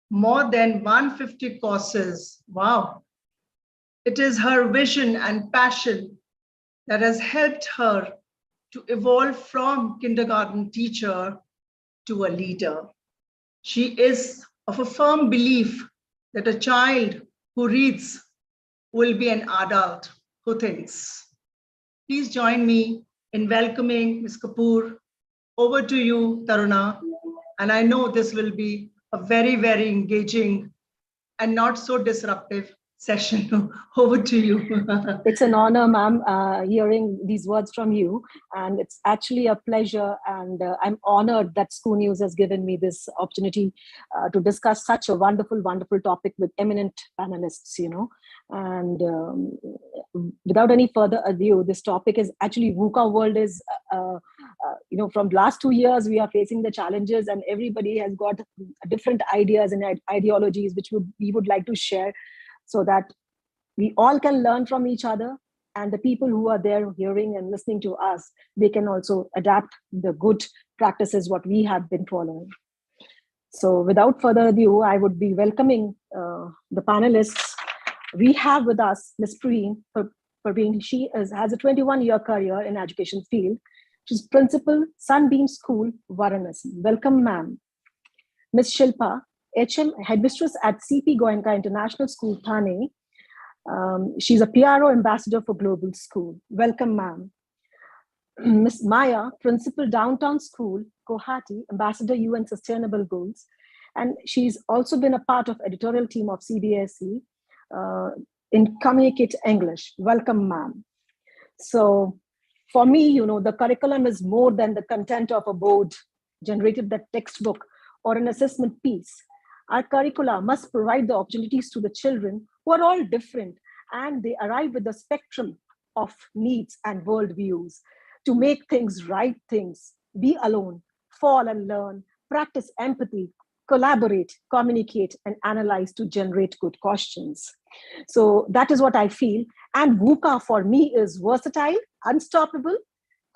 more than 150 courses. Wow. It is her vision and passion that has helped her to evolve from kindergarten teacher to a leader. She is of a firm belief that a child who reads will be an adult who thinks. Please join me in welcoming Ms. Kapoor. Over to you, Taruna. And I know this will be a very, very engaging and not so disruptive session. Over to you. It's an honor, ma'am, hearing these words from you. And it's actually a pleasure. And I'm honored that School News has given me this opportunity to discuss such a wonderful, wonderful topic with eminent panelists, you know. And without any further ado, this topic is actually VUCA world is, you know, from last 2 years, we are facing the challenges and everybody has got different ideas and ideologies, which we would like to share, so that we all can learn from each other, and the people who are there hearing and listening to us, they can also adapt the good practices what we have been following. So without further ado, I would be welcoming the panelists. We have with us Ms. Perveen. She has a 21-year career in education field. She's principal, Sunbeam School, Varanasi. Welcome, ma'am. Ms. Shilpa, HM headmistress at CP Goenka International School, Thane. She's a PRO ambassador for Global School. Welcome, ma'am. Ms. Maya, principal, Downtown School, Guwahati, ambassador UN Sustainable Goals. And she's also been a part of editorial team of CBSE in Communicate English. Welcome, ma'am. So for me, you know, the curriculum is more than the content of a board generated that textbook or an assessment piece. Our curricula must provide the opportunities to the children who are all different, and they arrive with the spectrum of needs and worldviews to make things right things, be alone, fall and learn, practice empathy, collaborate, communicate, and analyze to generate good questions. So that is what I feel. And VUCA for me is versatile, unstoppable,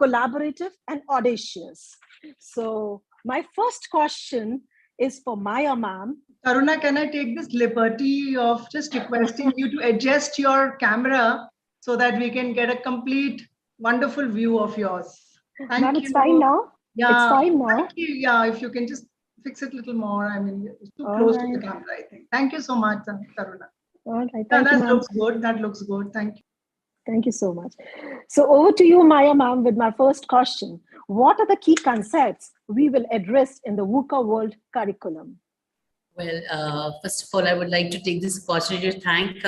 collaborative, and audacious. So my first question is for Maya, ma'am. Taruna, can I take this liberty of just requesting you to adjust your camera so that we can get a complete, wonderful view of yours? Thank Ma'am, you. it's fine now? Yeah, it's fine now. Thank you. Yeah, if you can just fix it a little more. I mean, it's too All close right. to the camera, I think. Thank you so much, Taruna. All right, Yeah, thank you, that ma'am. looks good. That looks good. Thank you. Thank you so much. So over to you, Maya, ma'am, with my first question. What are the key concepts we will address in the VUCA world curriculum? Well, first of all, I would like to take this opportunity to thank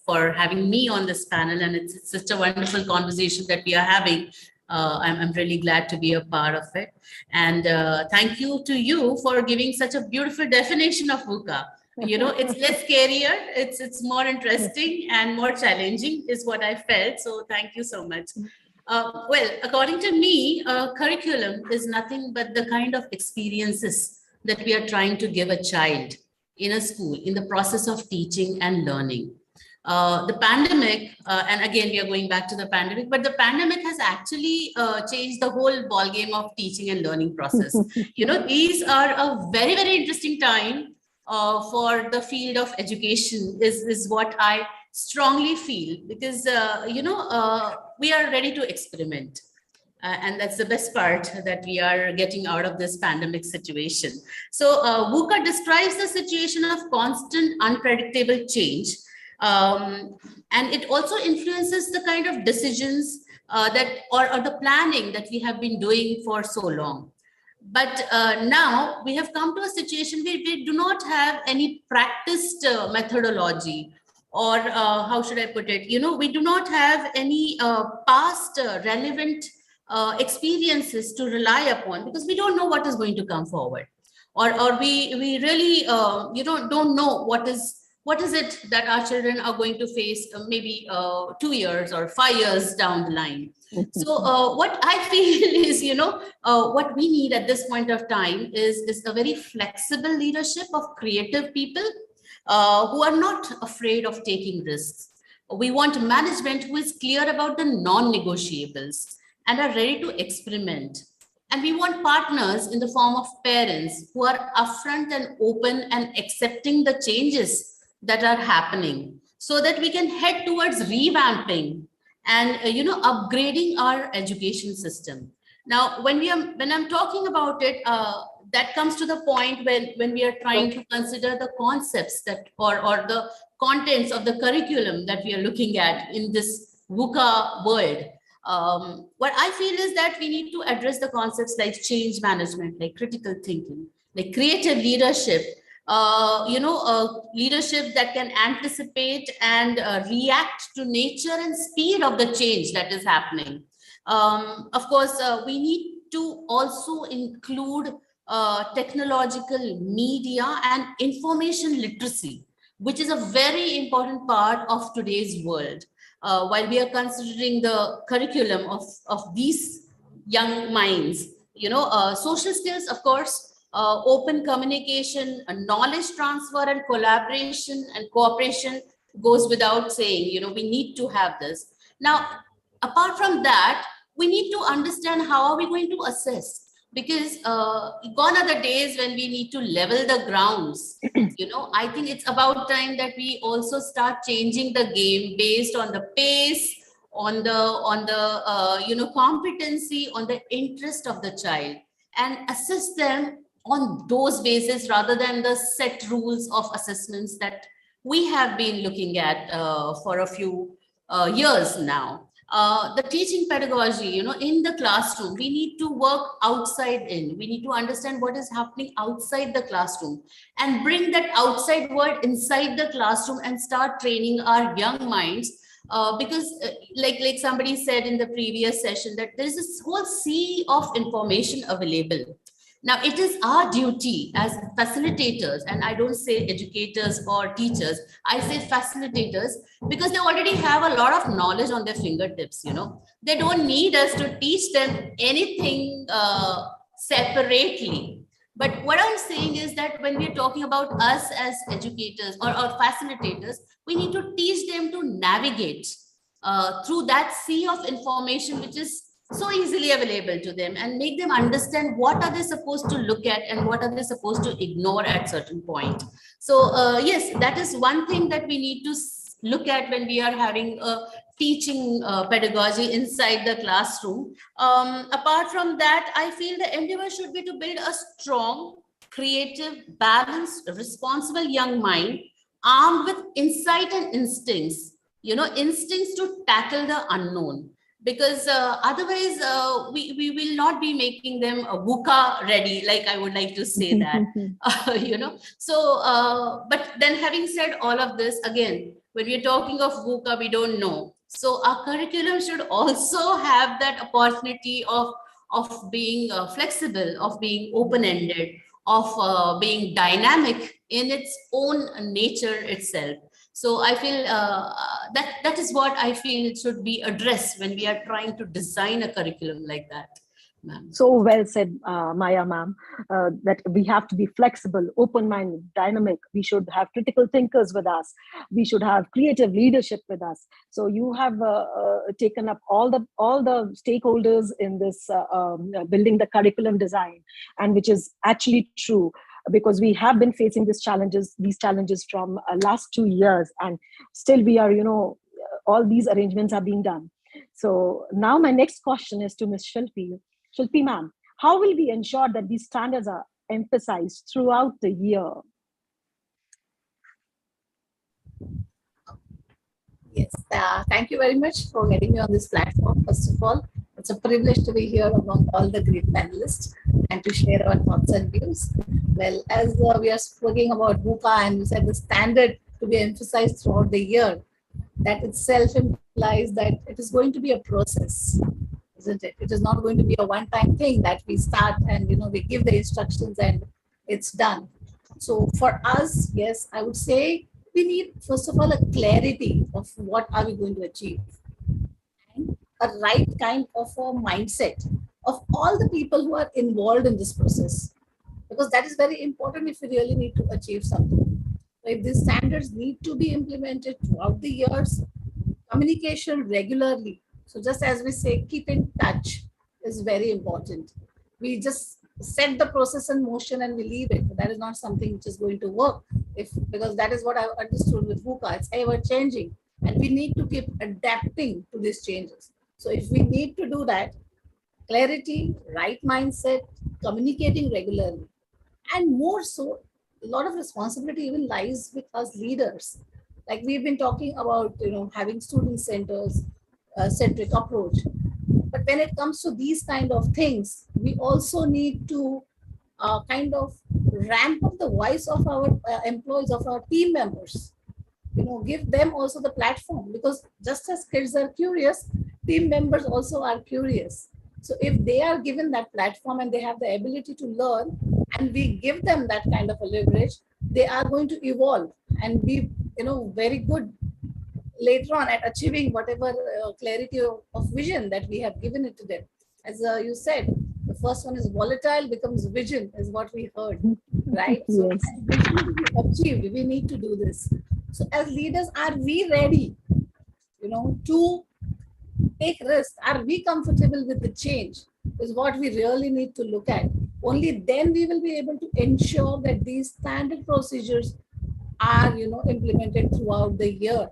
for having me on this panel, and it's such a wonderful conversation that we are having. I'm really glad to be a part of it. And thank you to you for giving such a beautiful definition of VUCA. It's less scarier, it's more interesting and more challenging is what I felt. So thank you so much. Well, according to me, curriculum is nothing but the kind of experiences that we are trying to give a child in a school in the process of teaching and learning. The pandemic, and again, we are going back to the pandemic, but the pandemic has actually changed the whole ballgame of teaching and learning process. These are a very, very interesting time for the field of education is what I strongly feel, because, we are ready to experiment. And that's the best part that we are getting out of this pandemic situation. So VUCA describes the situation of constant, unpredictable change. And it also influences the kind of decisions that or the planning that we have been doing for so long. But now we have come to a situation where we do not have any practiced methodology, or how should I put it? We do not have any past relevant experiences to rely upon, because we don't know what is going to come forward, or we really don't know what is it that our children are going to face maybe 2 years or 5 years down the line. So what I feel is, what we need at this point of time is a very flexible leadership of creative people who are not afraid of taking risks. We want management who is clear about the non-negotiables and are ready to experiment. And we want partners in the form of parents who are upfront and open and accepting the changes that are happening, so that we can head towards revamping and upgrading our education system. Now, when I'm talking about it, that comes to the point when we are trying to consider the concepts that or the contents of the curriculum that we are looking at in this VUCA world. What I feel is that we need to address the concepts like change management, like critical thinking, like creative leadership, leadership that can anticipate and react to nature and speed of the change that is happening. Of course, we need to also include technological media and information literacy, which is a very important part of today's world. While we are considering the curriculum of these young minds, social skills, of course, open communication, knowledge transfer and collaboration and cooperation goes without saying. We need to have this. Now, apart from that, we need to understand how are we going to assess, because gone are the days when we need to level the grounds. I think it's about time that we also start changing the game based on the pace, on the competency, on the interest of the child, and assess them on those bases rather than the set rules of assessments that we have been looking at for a few years now. The teaching pedagogy, in the classroom, we need to work outside in. We need to understand what is happening outside the classroom and bring that outside world inside the classroom and start training our young minds. Because like somebody said in the previous session, that there is this whole sea of information available. Now, it is our duty as facilitators, and I don't say educators or teachers, I say facilitators, because they already have a lot of knowledge on their fingertips. They don't need us to teach them anything separately. But what I'm saying is that when we're talking about us as educators or facilitators, we need to teach them to navigate through that sea of information, which is so easily available to them, and make them understand what are they supposed to look at and what are they supposed to ignore at certain point. So yes, that is one thing that we need to look at when we are having a teaching pedagogy inside the classroom. Apart from that, I feel the endeavor should be to build a strong, creative, balanced, responsible young mind armed with insight and instincts, instincts to tackle the unknown. Because otherwise we will not be making them VUCA ready, like I would like to say that. So but then having said all of this, again, when we're talking of VUCA, we don't know. So our curriculum should also have that opportunity of being flexible, of being open-ended, being dynamic in its own nature itself. So I feel that is what I feel should be addressed when we are trying to design a curriculum like that. So well said, Maya ma'am, that we have to be flexible, open-minded, dynamic. We should have critical thinkers with us. We should have creative leadership with us. So you have taken up all the stakeholders in this building the curriculum design, and which is actually true, because we have been facing these challenges from last 2 years, and still we are, all these arrangements are being done. So now my next question is to Ms. Shilpi. Shilpi ma'am, how will we ensure that these standards are emphasized throughout the year? Yes, thank you very much for getting me on this platform. First of all, it's a privilege to be here among all the great panelists and to share our thoughts and views. Well, as we are speaking about VUCA, and you said the standard to be emphasized throughout the year, that itself implies that it is going to be a process, isn't it? It is not going to be a one-time thing that we start and we give the instructions and it's done. So for us, yes, I would say we need, first of all, a clarity of what are we going to achieve, and a right kind of a mindset of all the people who are involved in this process, because that is very important if we really need to achieve something. So if these standards need to be implemented throughout the years, communication regularly. So just as we say, keep in touch is very important. We just set the process in motion and we leave it. That is not something which is going to work, because that is what I understood with VUCA. It's ever changing, and we need to keep adapting to these changes. So if we need to do that, clarity, right mindset, communicating regularly, and more so, a lot of responsibility even lies with us leaders. Like we've been talking about, having student centric approach. But when it comes to these kind of things, we also need to kind of ramp up the voice of our employees, of our team members. Give them also the platform, because just as kids are curious, team members also are curious. So if they are given that platform and they have the ability to learn, and we give them that kind of a leverage, they are going to evolve and be, very good later on at achieving whatever clarity of vision that we have given it to them. As you said, the first one is volatile becomes vision, is what we heard, right? So Yes. vision to be achieved, we need to do this. So as leaders, are we ready, to take risks? Are we comfortable with the change? Is what we really need to look at. Only then we will be able to ensure that these standard procedures are, implemented throughout the year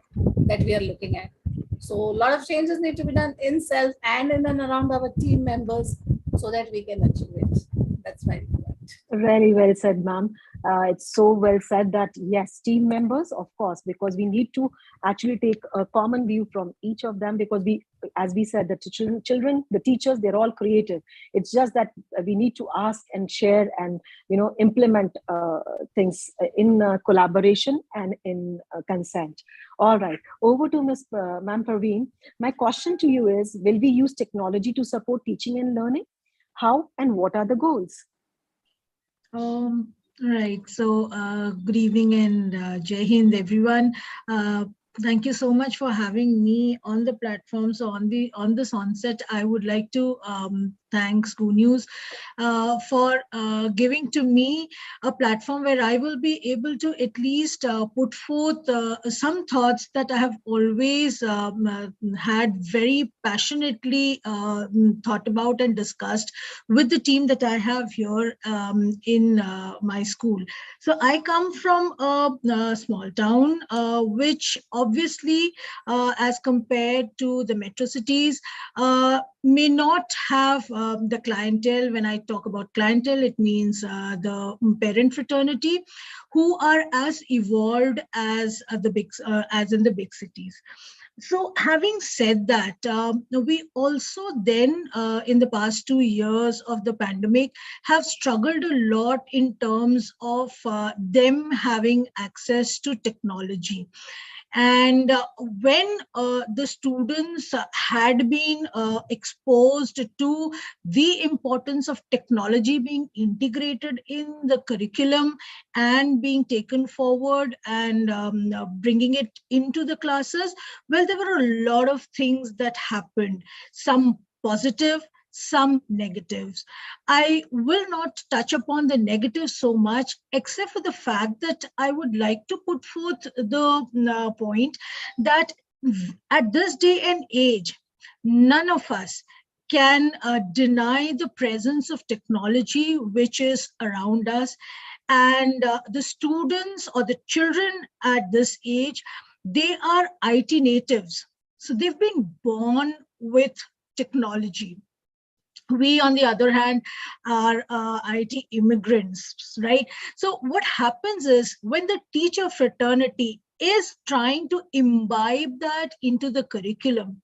that we are looking at. So a lot of changes need to be done in self and in and around our team members so that we can achieve it. That's my point. Very well said, ma'am. It's so well said that yes, team members, of course, because we need to actually take a common view from each of them, because as we said, the children, the teachers, they're all creative. It's just that we need to ask and share and, implement things in collaboration and in consent. All right, over to Ma'am Perveen. My question to you is, will we use technology to support teaching and learning? How and what are the goals? Right. So good evening and Jai Hind, everyone. Thank you so much for having me on the platform. So on this onset, I would like to thank School News for giving to me a platform where I will be able to at least put forth some thoughts that I have always had very passionately thought about and discussed with the team that I have here in my school. So I come from a small town, which obviously, as compared to the metro cities, may not have the clientele. When I talk about clientele, it means the parent fraternity, who are as evolved as as in the big cities. So having said that, we also then in the past 2 years of the pandemic have struggled a lot in terms of them having access to technology. And when the students had been exposed to the importance of technology being integrated in the curriculum and being taken forward and bringing it into the classes, well, there were a lot of things that happened, some positive, some negatives. I will not touch upon the negatives so much, except for the fact that I would like to put forth the point that at this day and age, none of us can deny the presence of technology which is around us. And the students or the children at this age, they are IT natives. So they've been born with technology. We, on the other hand, are IT immigrants, right? So what happens is when the teacher fraternity is trying to imbibe that into the curriculum,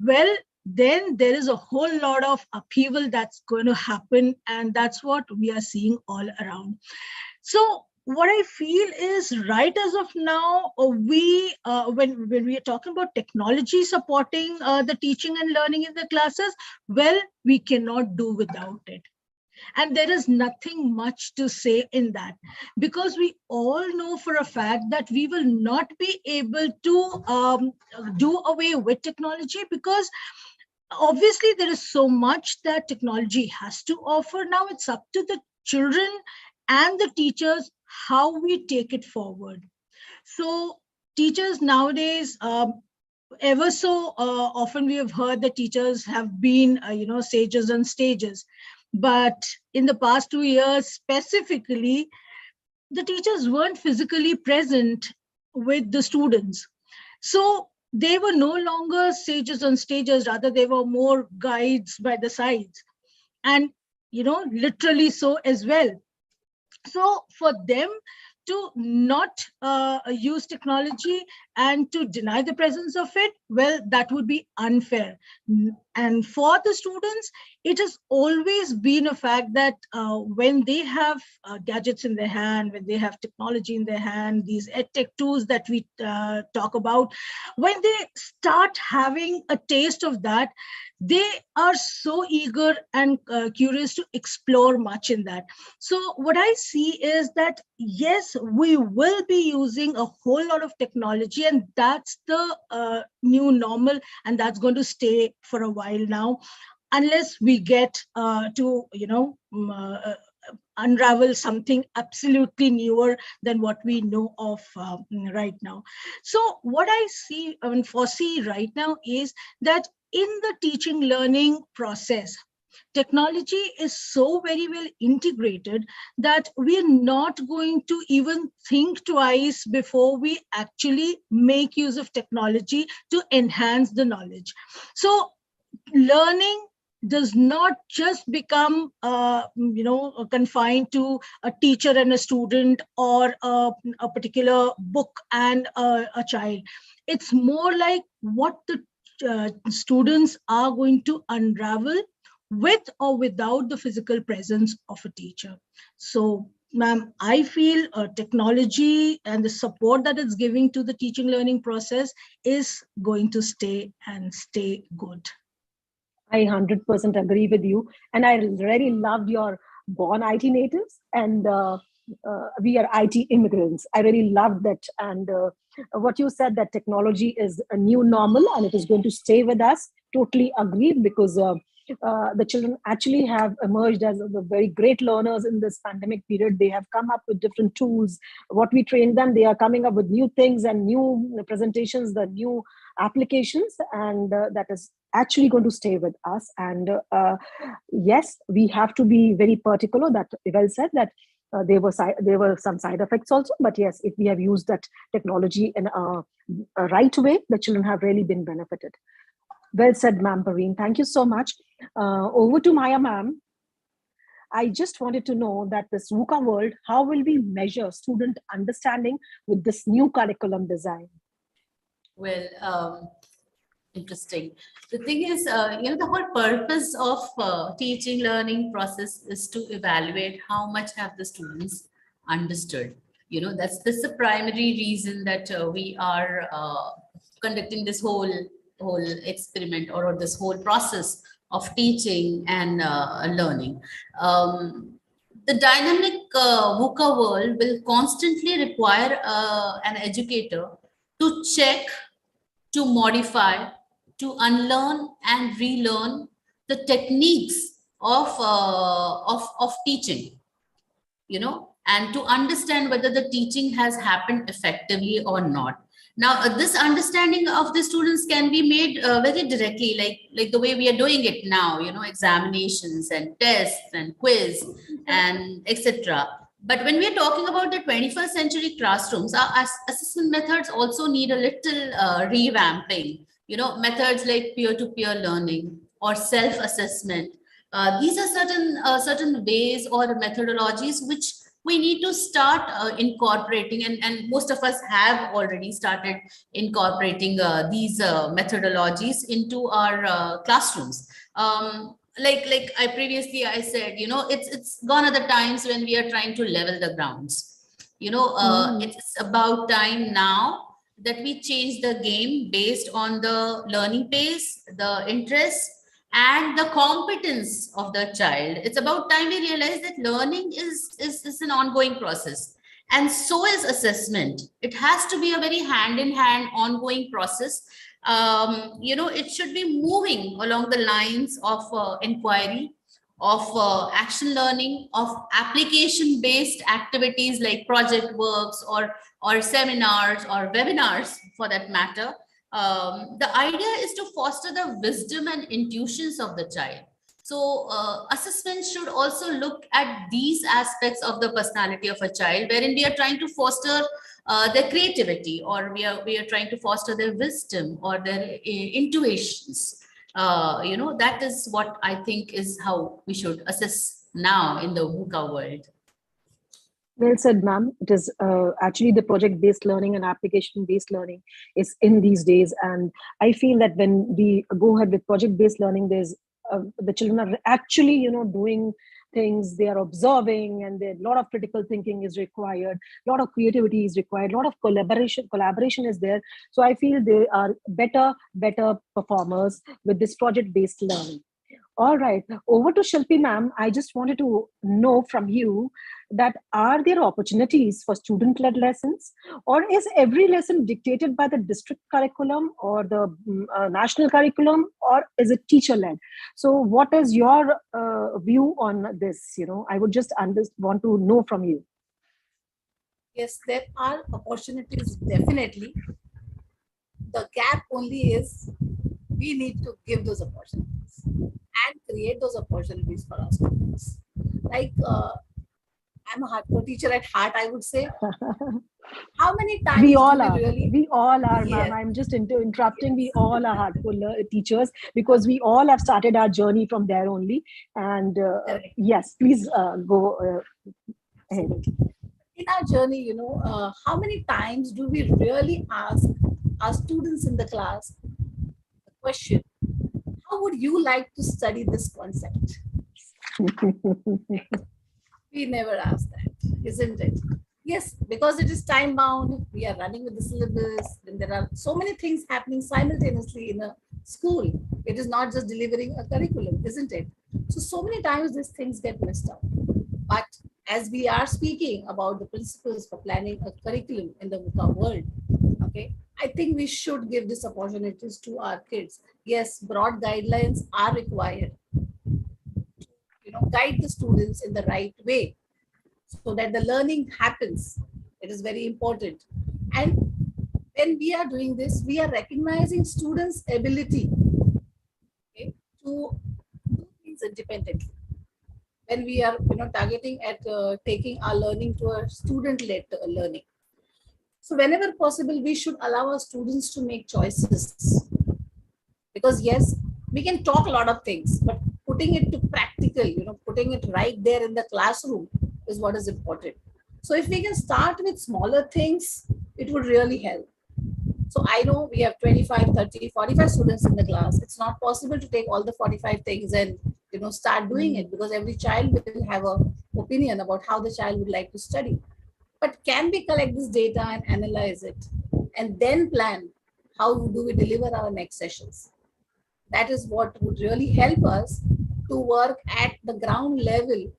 well, then there is a whole lot of upheaval that's going to happen, and that's what we are seeing all around. So what I feel is, right as of now, when we are talking about technology supporting the teaching and learning in the classes, well, we cannot do without it. And there is nothing much to say in that, because we all know for a fact that we will not be able to do away with technology, because obviously there is so much that technology has to offer. Now it's up to the children and the teachers how we take it forward. So teachers nowadays, ever so often we have heard that teachers have been, sages on stages. But in the past 2 years specifically, the teachers weren't physically present with the students. So they were no longer sages on stages, rather they were more guides by the sides. And, literally so as well. So for them to not use technology and to deny the presence of it, well, that would be unfair. And for the students, it has always been a fact that when they have gadgets in their hand, when they have technology in their hand, these edtech tools that we talk about, when they start having a taste of that, they are so eager and curious to explore much in that. So what I see is that, yes, we will be using a whole lot of technology, and that's the new normal, and that's going to stay for a while now, unless we get to, unravel something absolutely newer than what we know of right now. So what I see and foresee right now is that in the teaching learning process, technology is so very well integrated that we're not going to even think twice before we actually make use of technology to enhance the knowledge. So learning does not just become confined to a teacher and a student, or a particular book and a child. It's more like what the students are going to unravel with or without the physical presence of a teacher. So, ma'am, I feel technology and the support that it's giving to the teaching learning process is going to stay and stay good. I 100% agree with you. And I really loved your born IT natives and we are IT immigrants. I really loved that. And what you said, that technology is a new normal and it is going to stay with us. Totally agreed, because the children actually have emerged as very great learners in this pandemic period. They have come up with different tools. What we train them, they are coming up with new things and new presentations, the new applications, and that is actually going to stay with us. And yes, we have to be very particular. That well said, that there were some side effects also, but yes, if we have used that technology in a right way, the children have really been benefited. Well said, ma'am Perveen. Thank you so much. Over to Maya, ma'am. I just wanted to know that this VUCA world, how will we measure student understanding with this new curriculum design? Well, interesting. The thing is, the whole purpose of teaching learning process is to evaluate how much have the students understood. That's the primary reason that we are conducting this whole experiment or this whole process of teaching and learning. The dynamic VUCA world will constantly require an educator to check, to modify, to unlearn and relearn the techniques of teaching, and to understand whether the teaching has happened effectively or not. Now, this understanding of the students can be made very directly, like the way we are doing it now, examinations and tests and quiz and etc. But when we are talking about the 21st century classrooms, our assessment methods also need a little revamping. Methods like peer-to-peer learning or self-assessment. These are certain ways or methodologies which we need to start incorporating, and most of us have already started incorporating these methodologies into our classrooms. Like I previously said, it's gone are the times when we are trying to level the grounds. It's about time now that we change the game based on the learning pace, the interest, and the competence of the child. It's about time we realize that learning is an ongoing process, and so is assessment. It has to be a very hand-in-hand ongoing process. It should be moving along the lines of inquiry, of action learning, of application-based activities like project works or seminars or webinars for that matter. The idea is to foster the wisdom and intuitions of the child. So assessment should also look at these aspects of the personality of a child, wherein we are trying to foster their creativity, or we are trying to foster their wisdom or their intuitions. That is what I think is how we should assess now in the VUCA world. Well said, ma'am. It is actually the project-based learning and application-based learning is in these days. And I feel that when we go ahead with project-based learning, there's the children are actually, doing things, they are observing, and a lot of critical thinking is required, a lot of creativity is required, a lot of collaboration is there. So I feel they are better performers with this project-based learning. All right, over to Shilpi ma'am. I just wanted to know from you that are there opportunities for student-led lessons, or is every lesson dictated by the district curriculum or the national curriculum, or is it teacher-led? So what is your view on this? I would just want to know from you. Yes, there are opportunities, definitely. The gap only is we need to give those opportunities and create those opportunities for our students. Like, I'm a hardcore teacher at heart, I would say. How many times we all are? Really... We all are, yes. ma'am. I'm just interrupting. We all are hardcore teachers because we all have started our journey from there only. And yes, please go ahead. In our journey, how many times do we really ask our students in the class the question, how would you like to study this concept? We never ask that, isn't it? Yes, because it is time bound, we are running with the syllabus, and there are so many things happening simultaneously in a school. It is not just delivering a curriculum, isn't it? So many times these things get messed up. But as we are speaking about the principles for planning a curriculum in the VUCA world, okay, I think we should give these opportunities to our kids. Yes, broad guidelines are required to guide the students in the right way so that the learning happens. It is very important. And when we are doing this, we are recognizing students' ability, okay, to do things independently. When we are targeting at taking our learning to a student-led learning. So whenever possible, we should allow our students to make choices. Because yes, we can talk a lot of things, but putting it to practical, putting it right there in the classroom is what is important. So if we can start with smaller things, it would really help. So I know we have 25, 30, 45 students in the class. It's not possible to take all the 45 things and start doing it, because every child will have an opinion about how the child would like to study. But can we collect this data and analyze it and then plan how do we deliver our next sessions? That is what would really help us to work at the ground level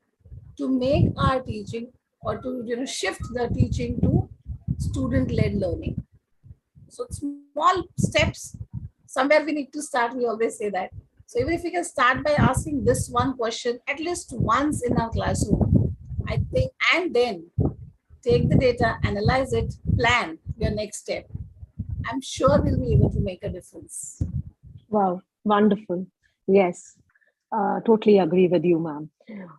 to make our teaching, or to shift the teaching to student-led learning. So small steps, somewhere we need to start, we always say that. So even if we can start by asking this one question at least once in our classroom, I think, and then take the data, analyze it, plan your next step, I'm sure we'll be able to make a difference. Wow, wonderful. Yes, totally agree with you, ma'am.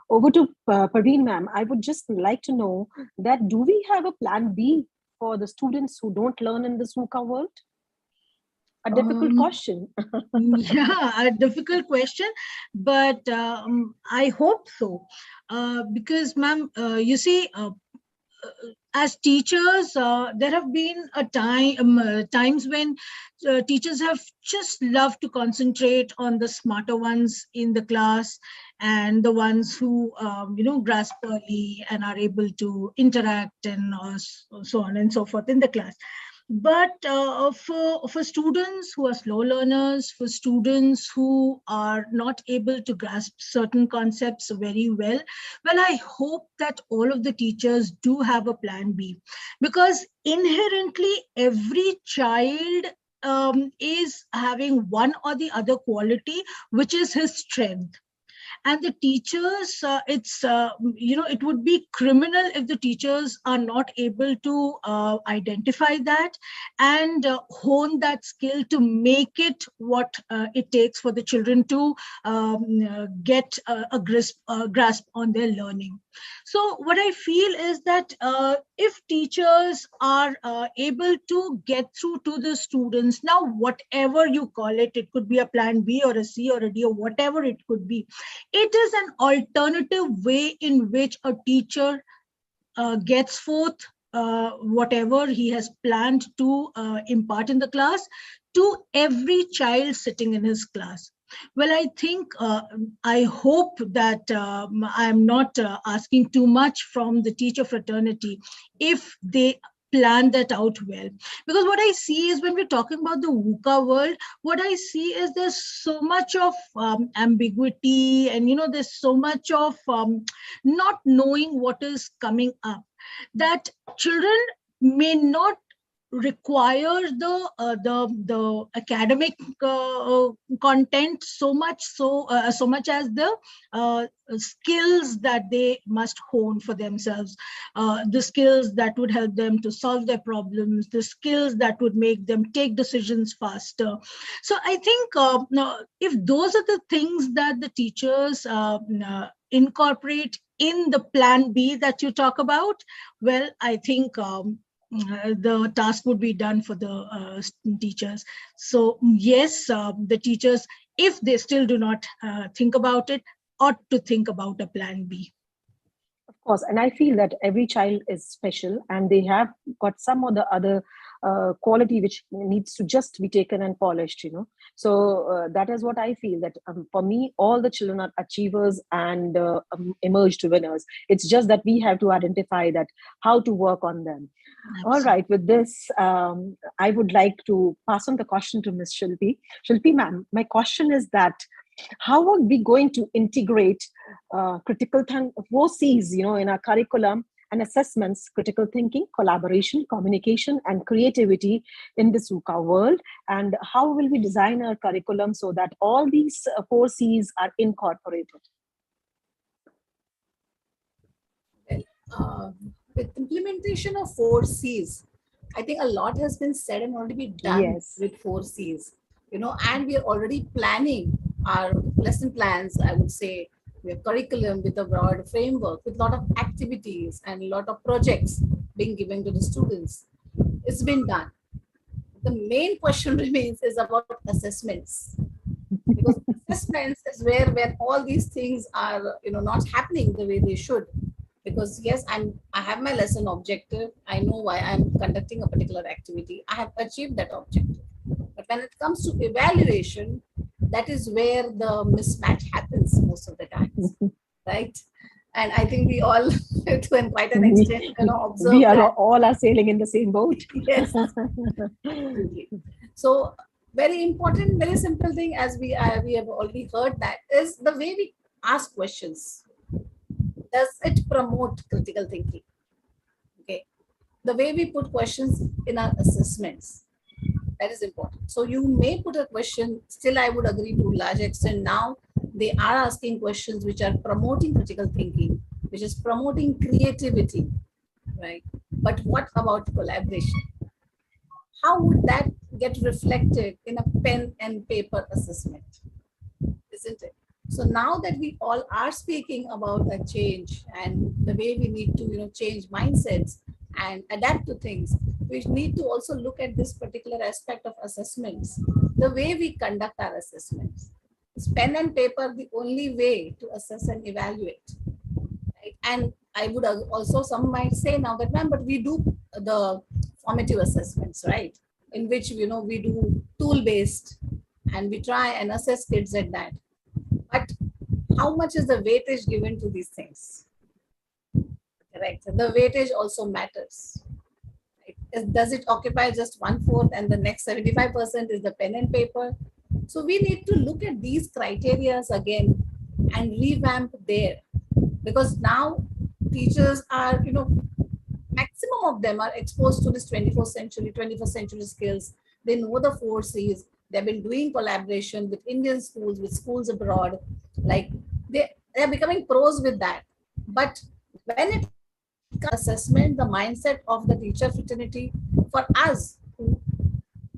Over to Perveen, ma'am. I would just like to know that do we have a plan B for the students who don't learn in this VUCA world? A difficult question. Yeah, a difficult question, but I hope so. Because, ma'am, you see, as teachers, there have been times when teachers have just loved to concentrate on the smarter ones in the class and the ones who grasp early and are able to interact and so on and so forth in the class. But for students who are slow learners, for students who are not able to grasp certain concepts very well, I hope that all of the teachers do have a plan B, because inherently every child is having one or the other quality, which is his strength. And the teachers, it would be criminal if the teachers are not able to identify that and hone that skill to make it what it takes for the children to get a grasp on their learning. So what I feel is that if teachers are able to get through to the students, now whatever you call it, it could be a plan B or a C or a D or whatever it could be, it is an alternative way in which a teacher gets forth whatever he has planned to impart in the class to every child sitting in his class. Well, I think, I hope that I'm not asking too much from the teacher fraternity if they plan that out well. Because what I see is when we're talking about the VUCA world, what I see is there's so much of ambiguity and, there's so much of not knowing what is coming up, that children may not require the academic content so much as the skills that they must hone for themselves, the skills that would help them to solve their problems, the skills that would make them take decisions faster. So I think if those are the things that the teachers incorporate in the plan B that you talk about, well, I think the task would be done for the teachers. So yes, the teachers, if they still do not think about it, ought to think about a plan B. Of course, and I feel that every child is special and they have got some or the other quality which needs to just be taken and polished, So that is what I feel, that for me, all the children are achievers and emerged winners. It's just that we have to identify that how to work on them. Absolutely. All right, with this, I would like to pass on the question to Ms. Shilpi. Shilpi, ma'am, my question is that how are we going to integrate critical 4 C's, in our curriculum and assessments: critical thinking, collaboration, communication, and creativity in this VUCA world? And how will we design our curriculum so that all these 4 C's are incorporated? Well, with implementation of 4 C's, I think a lot has been said and already been done with 4 C's, and we are already planning our lesson plans, I would say. We have curriculum with a broad framework, with a lot of activities and a lot of projects being given to the students. It's been done. The main question remains is about assessments. Because assessments is where all these things are, not happening the way they should. Because yes, I have my lesson objective. I know why I'm conducting a particular activity. I have achieved that objective. But when it comes to evaluation, that is where the mismatch happens most of the times, right? And I think we all, to quite an extent, observe we are that. all are sailing in the same boat. Yes. So very important, very simple thing, as we have already heard, that is the way we ask questions. Does it promote critical thinking? Okay. The way we put questions in our assessments, that is important. So you may put a question, still I would agree to a large extent now, they are asking questions which are promoting critical thinking, which is promoting creativity, right? But what about collaboration? How would that get reflected in a pen and paper assessment? Isn't it? So now that we all are speaking about a change and the way we need to, change mindsets and adapt to things, we need to also look at this particular aspect of assessments, the way we conduct our assessments. Is pen and paper the only way to assess and evaluate? Right? And I would also, some might say now that, ma'am, but we do the formative assessments, right? In which, we do tool-based and we try and assess kids at that. But how much is the weightage given to these things? Correct. So the weightage also matters. Right? Does it occupy just 1/4 and the next 75% is the pen and paper? So we need to look at these criteria again and revamp there, because now teachers are, maximum of them are exposed to this 21st century skills. They know the 4 C's. They've been doing collaboration with Indian schools, with schools abroad. Like they're becoming pros with that. But when it comes to assessment, the mindset of the teacher fraternity, for us, who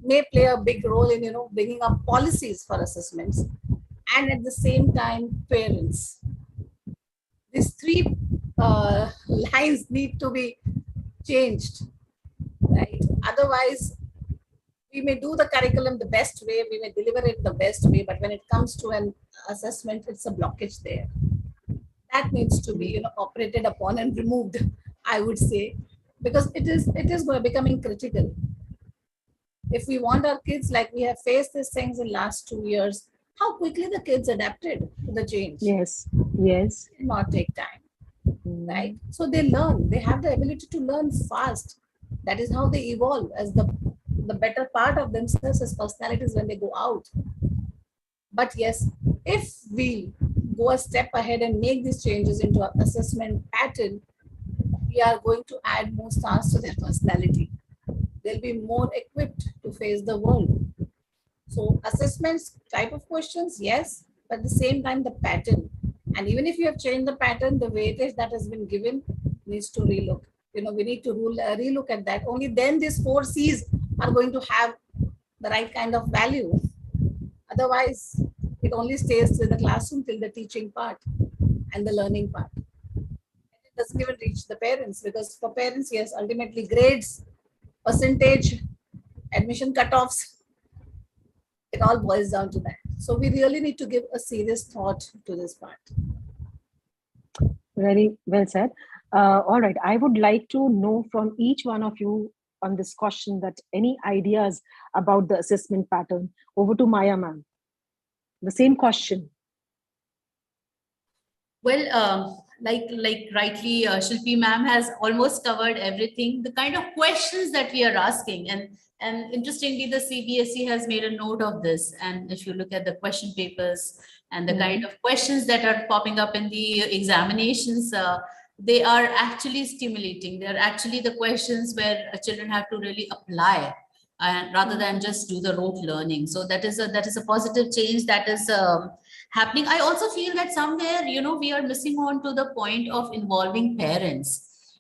may play a big role in, bringing up policies for assessments, and at the same time, parents. These 3 lines need to be changed, right? Otherwise, we may do the curriculum the best way, we may deliver it the best way, but when it comes to an assessment, it's a blockage there. That needs to be, operated upon and removed, I would say, because it is becoming critical. If we want our kids, like we have faced these things in last 2 years, how quickly the kids adapted to the change. Yes, yes. It did not take time, right? So they learn, they have the ability to learn fast. That is how they evolve as the better part of themselves as personalities when they go out. But yes, if we go a step ahead and make these changes into an assessment pattern, we are going to add more stars to their personality. They'll be more equipped to face the world. So assessments, type of questions, yes, but at the same time, the pattern. And even if you have changed the pattern, the weightage that has been given needs to relook. We need to relook at that. Only then these 4 C's are going to have the right kind of value. Otherwise, it only stays in the classroom till the teaching part and the learning part. It doesn't even reach the parents, because for parents, yes, ultimately grades, percentage, admission cutoffs, it all boils down to that. So we really need to give a serious thought to this part. Very well said. All right, I would like to know from each one of you on this question that any ideas about the assessment pattern. Over to Maya ma'am. The same question. Well, like rightly Shilpi ma'am has almost covered everything. The kind of questions that we are asking, and interestingly, the CBSE has made a note of this. And if you look at the question papers and the kind of questions that are popping up in the examinations, they are actually stimulating. They're actually the questions where children have to really apply, rather than just do the rote learning. So that is a positive change that is happening. I also feel that somewhere, we are missing on to the point of involving parents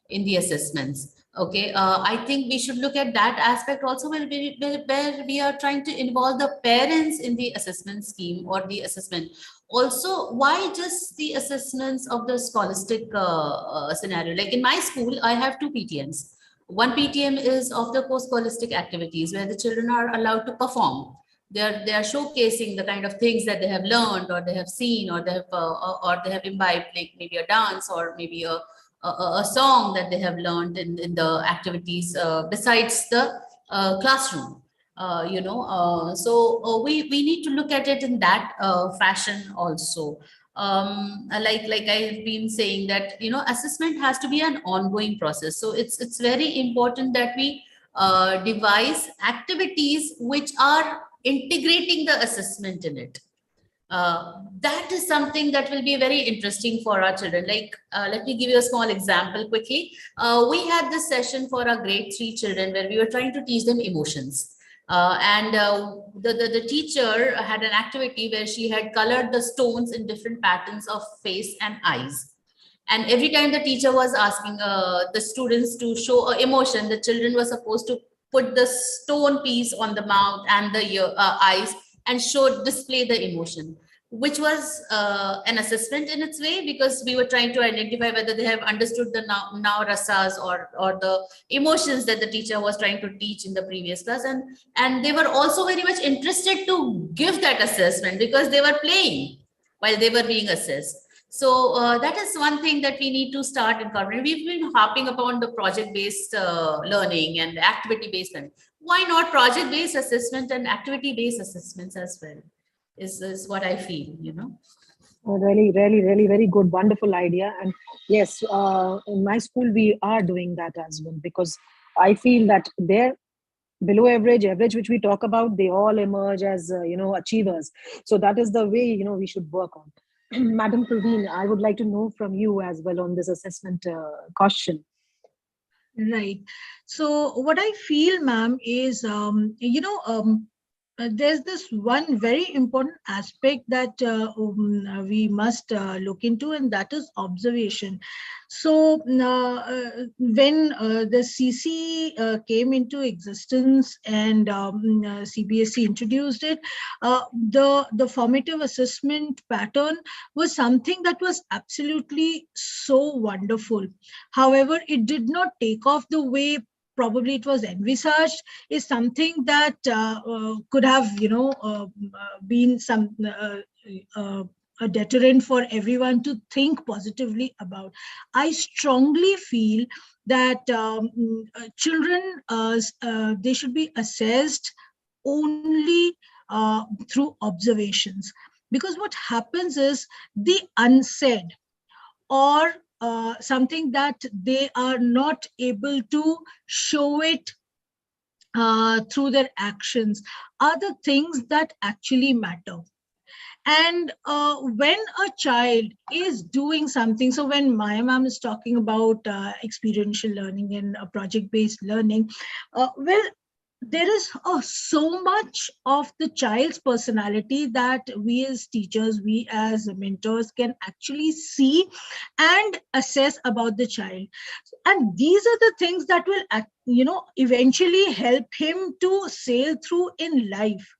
in the assessments. Okay, I think we should look at that aspect also, where we are trying to involve the parents in the assessment scheme or the assessment. Also, why just the assessments of the scholastic scenario? Like in my school, I have 2 PTMs. One PTM is of the post-scholastic activities, where the children are allowed to perform. They are showcasing the kind of things that they have learned, or they have seen, or they have imbibed, like maybe a dance or maybe a song that they have learned in the activities besides the classroom. So we need to look at it in that fashion also. like I've been saying that, you know, assessment has to be an ongoing process. So it's very important that we devise activities which are integrating the assessment in it. That is something that will be very interesting for our children. Like, let me give you a small example quickly. We had this session for our grade 3 children where we were trying to teach them emotions. The teacher had an activity where she had colored the stones in different patterns of face and eyes. And every time the teacher was asking the students to show an emotion, the children were supposed to put the stone piece on the mouth and the eyes and display the emotion, which was an assessment in its way, because we were trying to identify whether they have understood the now rasas or the emotions that the teacher was trying to teach in the previous class. And they were also very much interested to give that assessment because they were playing while they were being assessed. So that is one thing that we need to start incorporating. We've been harping upon the project-based learning and activity-based learning. Why not project-based assessment and activity-based assessments as well? Is what I feel, you know. Really, very good, wonderful idea. And yes, in my school, we are doing that as well, because I feel that they're below average, which we talk about, they all emerge as, achievers. So that is the way, we should work on. Madam Perveen, I would like to know from you as well on this assessment question. Right. So what I feel, ma'am, is, there's this one very important aspect that we must look into, and that is observation. So when the CC came into existence and CBSE introduced it, the formative assessment pattern was something that was absolutely so wonderful. However, it did not take off the way probably it was envisaged. Is something that could have, been some a deterrent for everyone to think positively about. I strongly feel that children, they should be assessed only through observations, because what happens is the unsaid or something that they are not able to show it through their actions are the things that actually matter. And when a child is doing something, so when my mom is talking about experiential learning and project-based learning, well, there is so much of the child's personality that we as teachers, we as mentors can actually see and assess about the child. And these are the things that will, eventually help him to sail through in life.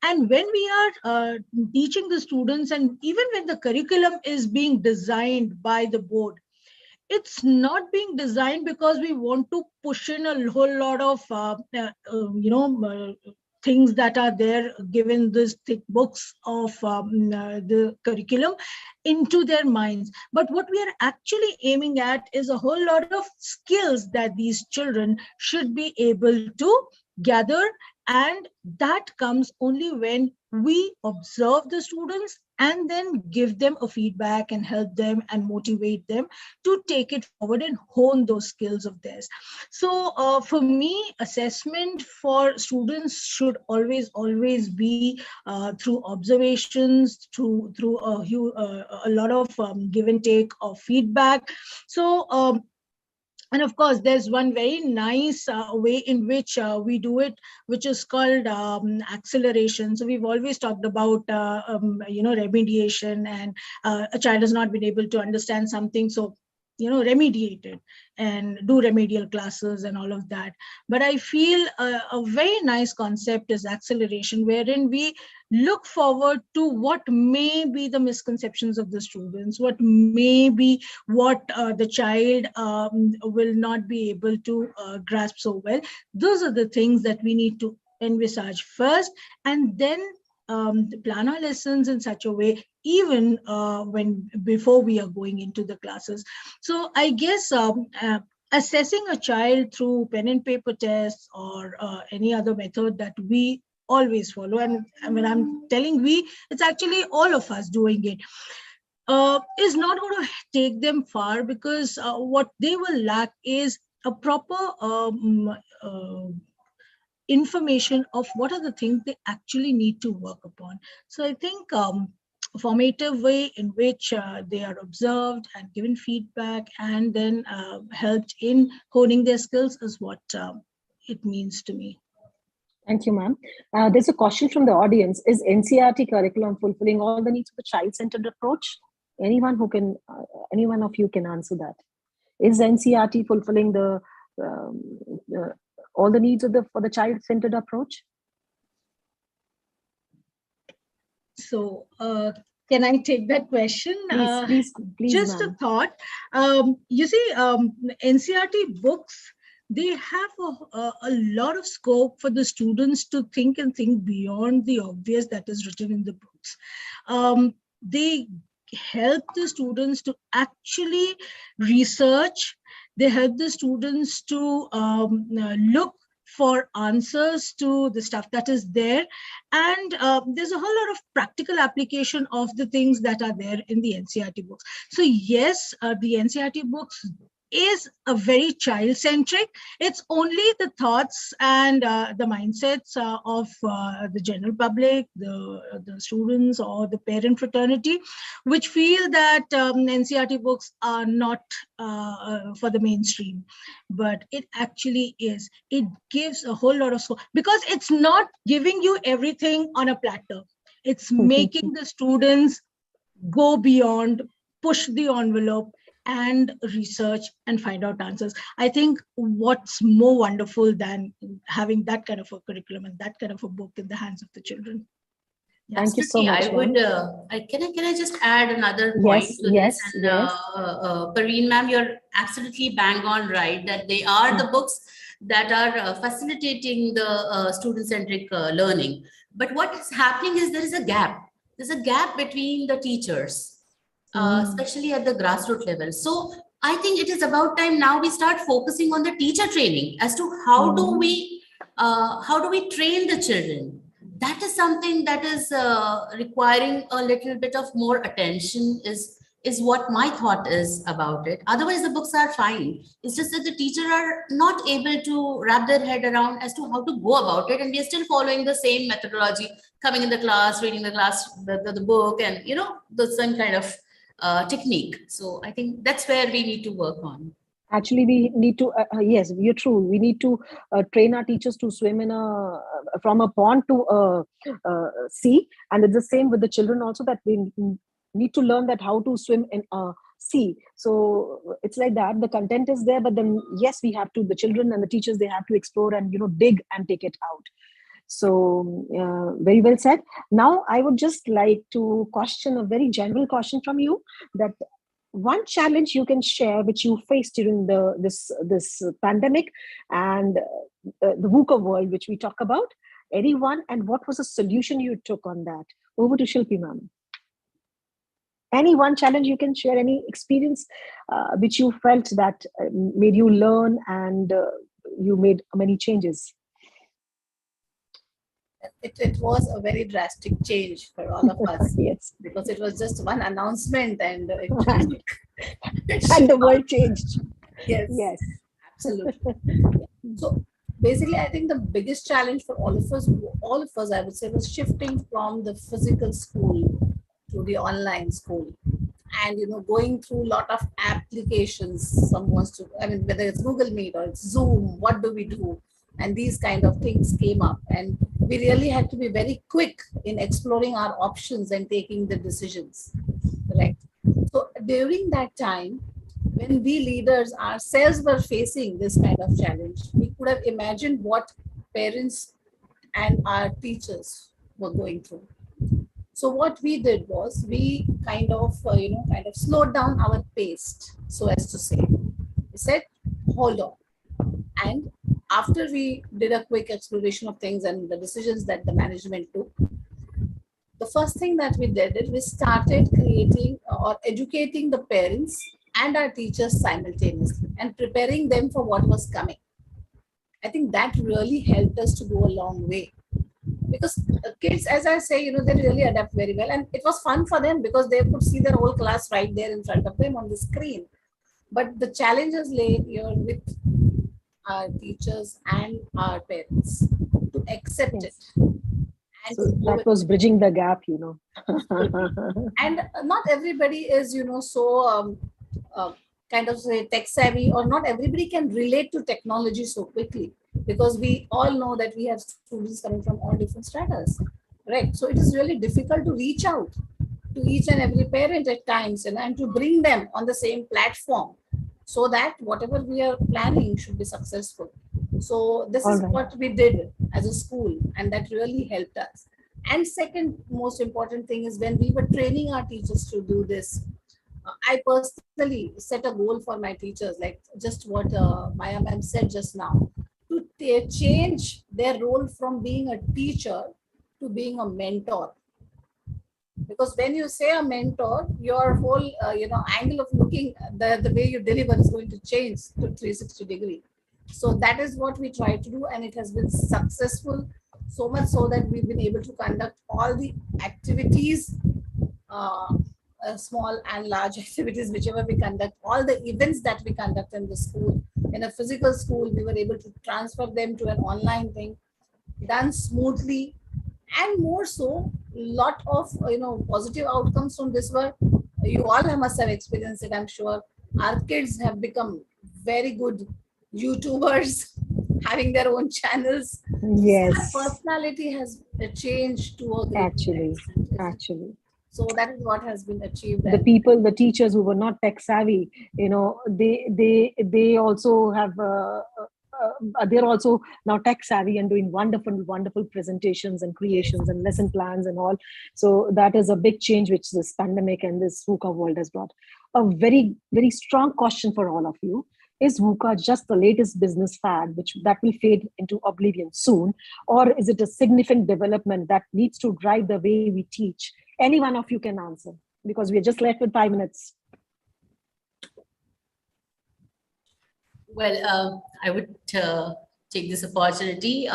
And when we are teaching the students, and even when the curriculum is being designed by the board, it's not being designed because we want to push in a whole lot of, things that are there given these thick books of the curriculum into their minds. But what we are actually aiming at is a whole lot of skills that these children should be able to gather. And that comes only when we observe the students and then give them a feedback and help them and motivate them to take it forward and hone those skills of theirs. So for me, assessment for students should always be through observations, through a lot of give and take of feedback. So and of course, there's one very nice way in which we do it, which is called acceleration. So we've always talked about, remediation, and a child has not been able to understand something. So, remediate it and do remedial classes and all of that. But I feel a very nice concept is acceleration, wherein we look forward to what may be the misconceptions of the students, what may be what the child will not be able to grasp so well. Those are the things that we need to envisage first, and then plan our lessons in such a way, even before we are going into the classes. So I guess assessing a child through pen and paper tests or any other method that we always follow, and when I'm telling we, it's actually all of us doing it. is not going to take them far, because what they will lack is a proper information of what are the things they actually need to work upon. So I think a formative way in which they are observed and given feedback and then helped in honing their skills is what it means to me. Thank you, ma'am. There's a question from the audience. Is NCRT curriculum fulfilling all the needs of the child-centered approach? Anyone who can, any one of you can answer that. Is NCRT fulfilling the all the needs of for the child-centered approach? So can I take that question? Please, just a thought. You see, NCRT books, they have a lot of scope for the students to think and think beyond the obvious that is written in the books. They help the students to actually research. They help the students to look for answers to the stuff that is there. And there's a whole lot of practical application of the things that are there in the NCRT books. So yes, the NCRT books is a very child-centric. It's only the thoughts and the mindsets of the general public, the students or the parent fraternity, which feel that NCRT books are not for the mainstream. But it actually is. It gives a whole lot of scope, because it's not giving you everything on a platter. It's making the students go beyond, push the envelope, and research and find out answers. I think what's more wonderful than having that kind of a curriculum and that kind of a book in the hands of the children. Thank you so much. I would, can I just add another point to this? And, Perveen ma'am, you're absolutely bang on right that they are the books that are facilitating the student-centric learning. But what is happening is there is a gap. There's a gap between the teachers, especially at the grassroots level. So I think it is about time now we start focusing on the teacher training as to how do we train the children. That is something that is requiring a little bit of more attention is what my thought is about it. Otherwise, the books are fine. It's just that the teachers are not able to wrap their head around as to how to go about it. And we are still following the same methodology, coming in the class, reading the class, the book, and, you know, the same kind of technique. So I think that's where we need to work on. Actually, we need to, yes, you're true. We need to train our teachers to swim in from a pond to a sea. And it's the same with the children also, that we need to learn that how to swim in a sea. So it's like that. The content is there, but then, yes, we have to, the children and the teachers, they have to explore and, you know, dig and take it out. So very well said. Now, I would just like to question a very general question from you, that one challenge you can share which you faced during this pandemic and the VUCA world, which we talk about. Anyone, and what was the solution you took on that? Over to Shilpi ma'am. Any one challenge you can share, any experience which you felt that made you learn and you made many changes? It was a very drastic change for all of us. Yes. Because it was just one announcement and it and the world changed. Yes. Yes. Absolutely. So basically, I think the biggest challenge for all of us, I would say, was shifting from the physical school to the online school. And, you know, going through a lot of applications, some wants to, I mean, whether it's Google Meet or it's Zoom, what do we do? And these kind of things came up, and we really had to be very quick in exploring our options and taking the decisions. Correct. So during that time, when we leaders ourselves were facing this kind of challenge, we could have imagined what parents and our teachers were going through. So what we did was we kind of slowed down our pace, so as to say. We said, hold on. And after we did a quick exploration of things and the decisions that the management took, the first thing that we did is we started creating or educating the parents and our teachers simultaneously and preparing them for what was coming. I think that really helped us to go a long way. because kids, as I say, they really adapt very well. And it was fun for them because they could see their whole class right there in front of them on the screen. But the challenges lay here with our teachers and our parents to accept it. And so that was bridging the gap, And not everybody is, so kind of say tech savvy, or not everybody can relate to technology so quickly, because we all know that we have students coming from all different stratas, right? So it is really difficult to reach out to each and every parent at times, and to bring them on the same platform so that whatever we are planning should be successful. So this is what we did as a school, and that really helped us. And second most important thing is, when we were training our teachers to do this, I personally set a goal for my teachers, like just what Maya ma'am said just now, to change their role from being a teacher to being a mentor. Because when you say a mentor, your whole angle of looking, the way you deliver is going to change to 360 degree. So that is what we try to do, and it has been successful, so much so that we've been able to conduct all the activities, small and large activities, whichever we conduct, all the events that we conduct in the school. In a physical school, we were able to transfer them to an online thing, done smoothly. And more so, lot of positive outcomes from this were, you all must have experienced it, I'm sure. Our kids have become very good YouTubers, having their own channels. Yes. Our personality has changed to a great Actually. So that is what has been achieved. The teachers who were not tech savvy, they also have. They're also now tech savvy and doing wonderful presentations and creations and lesson plans and all. So that is a big change which this pandemic and this VUCA world has brought. A very, very strong question for all of you. Is VUCA just the latest business fad that will fade into oblivion soon? Or is it a significant development that needs to drive the way we teach? Any one of you can answer, because we're just left with 5 minutes. Well, I would take this opportunity.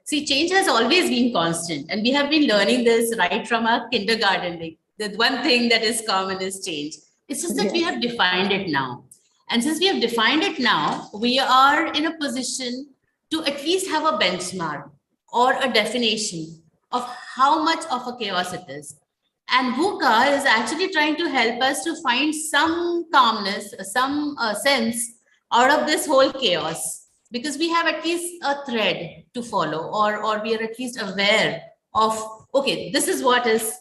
See, change has always been constant, and we have been learning this right from our kindergarten. Like, the one thing that is common is change. It's just that we have defined it now. And since we have defined it now, we are in a position to at least have a benchmark or a definition of how much of a chaos it is. And VUCA is actually trying to help us to find some calmness, some sense out of this whole chaos, because we have at least a thread to follow, or we are at least aware of, okay, this is what is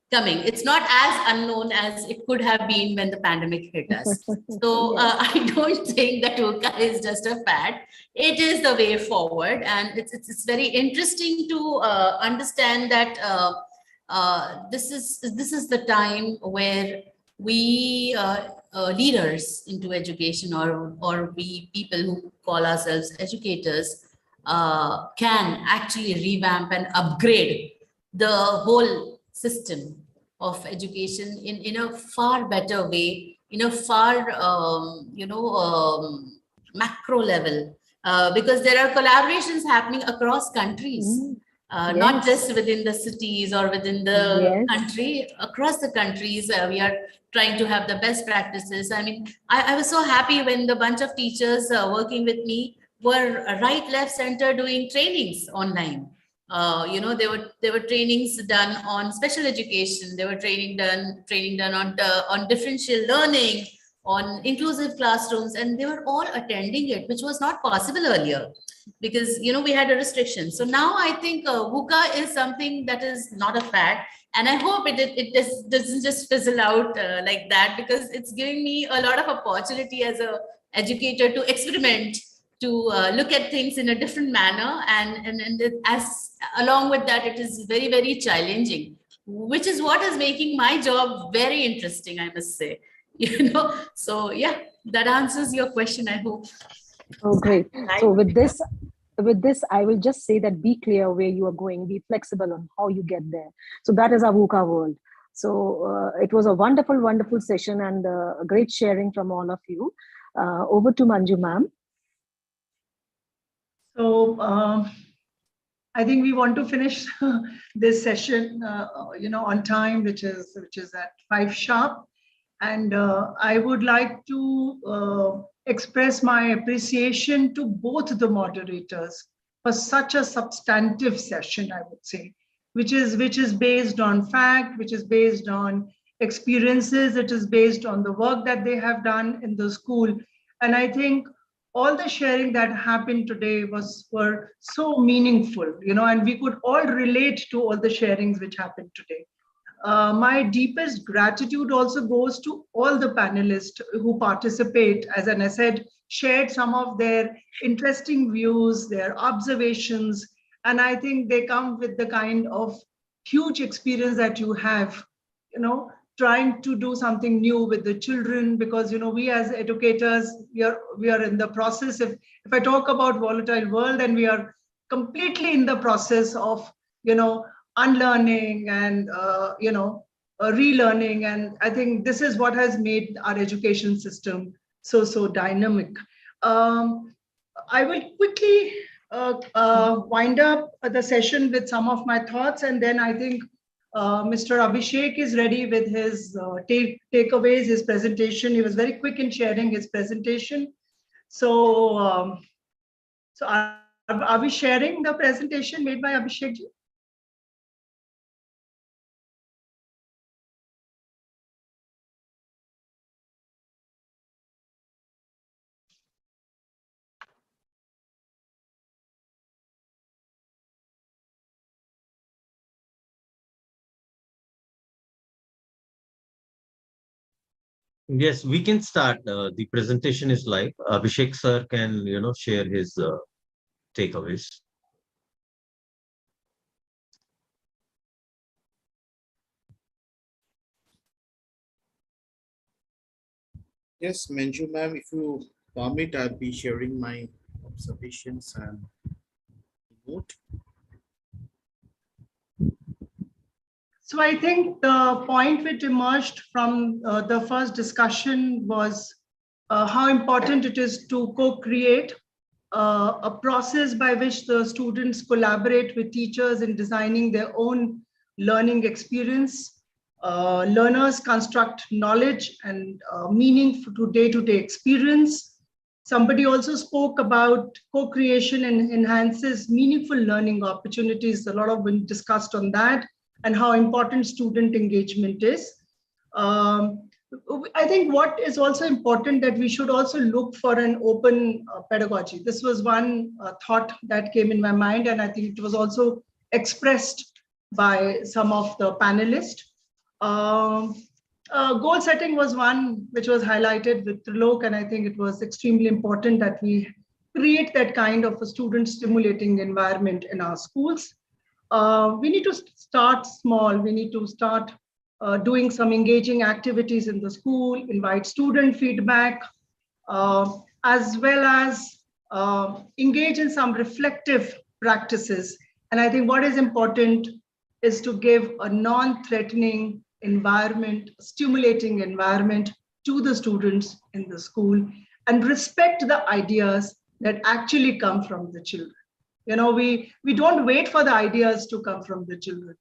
coming. It's not as unknown as it could have been when the pandemic hit us. So I don't think that VUCA is just a fad. It is the way forward, and it's very interesting to understand that this is the time where we leaders into education, or we people who call ourselves educators, can actually revamp and upgrade the whole system of education in a far better way, in a far macro level, because there are collaborations happening across countries. Not just within the cities or within the country, across the countries, we are trying to have the best practices. I mean, I was so happy when the bunch of teachers working with me were right, left, center doing trainings online. There were trainings done on special education. There were training done on differential learning, on inclusive classrooms, and they were all attending it, which was not possible earlier, because we had a restriction. So now I think VUCA is something that is not a fad, and I hope it doesn't just fizzle out like that, because it's giving me a lot of opportunity as a educator to experiment, to look at things in a different manner, and as along with that, it is very, very challenging, which is what is making my job very interesting, I must say. So yeah, that answers your question, I hope. Oh, great. So with this, I will just say that be clear where you are going, be flexible on how you get there. So that is our VUCA world. So it was a wonderful session, and a great sharing from all of you. Over to Manju ma'am. So I think we want to finish this session, on time, which is at 5 sharp. And I would like to express my appreciation to both the moderators for such a substantive session, I would say, which is based on fact, which is based on experiences, it is based on the work that they have done in the school. And I think all the sharing that happened today were so meaningful, and we could all relate to all the sharings which happened today. My deepest gratitude also goes to all the panelists who participate, as I said, shared some of their interesting views, their observations, and I think they come with the kind of huge experience that you have, trying to do something new with the children, because we as educators, we are in the process. If I talk about volatile world, then we are completely in the process of unlearning and relearning, and I think this is what has made our education system so dynamic. I will quickly wind up the session with some of my thoughts, and then I think Mr. Abhishek is ready with his takeaways, his presentation. He was very quick in sharing his presentation. So, are we sharing the presentation made by Abhishek ji? Yes, we can start. The presentation is live. Abhishek sir can, share his takeaways. Yes, Manju ma'am, if you permit, I'll be sharing my observations and note. So I think the point which emerged from the first discussion was how important it is to co-create a process by which the students collaborate with teachers in designing their own learning experience. Learners construct knowledge and meaning to day-to-day experience. Somebody also spoke about co-creation and enhances meaningful learning opportunities. A lot of been discussed on that, and how important student engagement is. I think what is also important that we should also look for an open pedagogy. This was one thought that came in my mind, and I think it was also expressed by some of the panelists. Goal setting was one which was highlighted with Trilok, and I think it was extremely important that we create that kind of a student stimulating environment in our schools. We need to start small. We need to start doing some engaging activities in the school, invite student feedback, as well as engage in some reflective practices. And I think what is important is to give a non-threatening environment, stimulating environment to the students in the school, and respect the ideas that actually come from the children. We don't wait for the ideas to come from the children.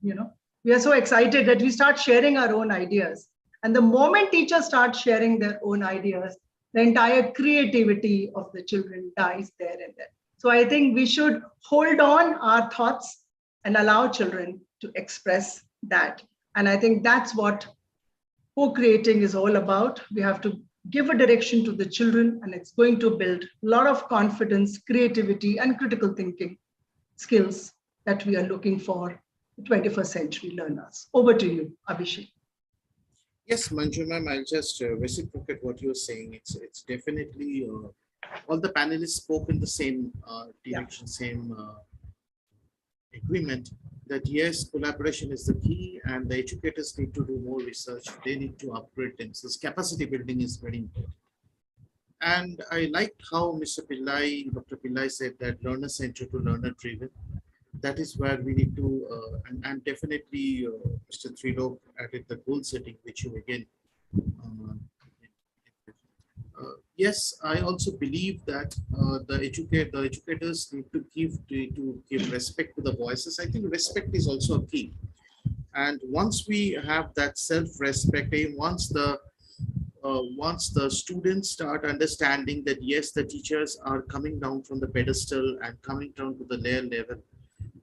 We are so excited that we start sharing our own ideas. And the moment teachers start sharing their own ideas, the entire creativity of the children dies there and then. So I think we should hold on our thoughts and allow children to express that. And I think that's what co-creating is all about. We have to give a direction to the children, and it's going to build a lot of confidence, creativity, and critical thinking skills that we are looking for 21st century learners. Over to you, Abhishek. Yes, Manju ma'am, I'll just reciprocate what you're saying. It's definitely all the panelists spoke in the same direction, same agreement that yes, collaboration is the key, and the educators need to do more research. They need to upgrade themselves. Capacity building is very important. And I liked how Mr. Pillai, Dr. Pillai said that learner-centered to learner-driven. That is where we need to, and definitely Mr. Trilok added the goal setting, which you again Yes, I also believe that the educators need to give respect to the voices. I think respect is also a key. And once we have that self-respect, once the students start understanding that yes, the teachers are coming down from the pedestal and coming down to the layer level,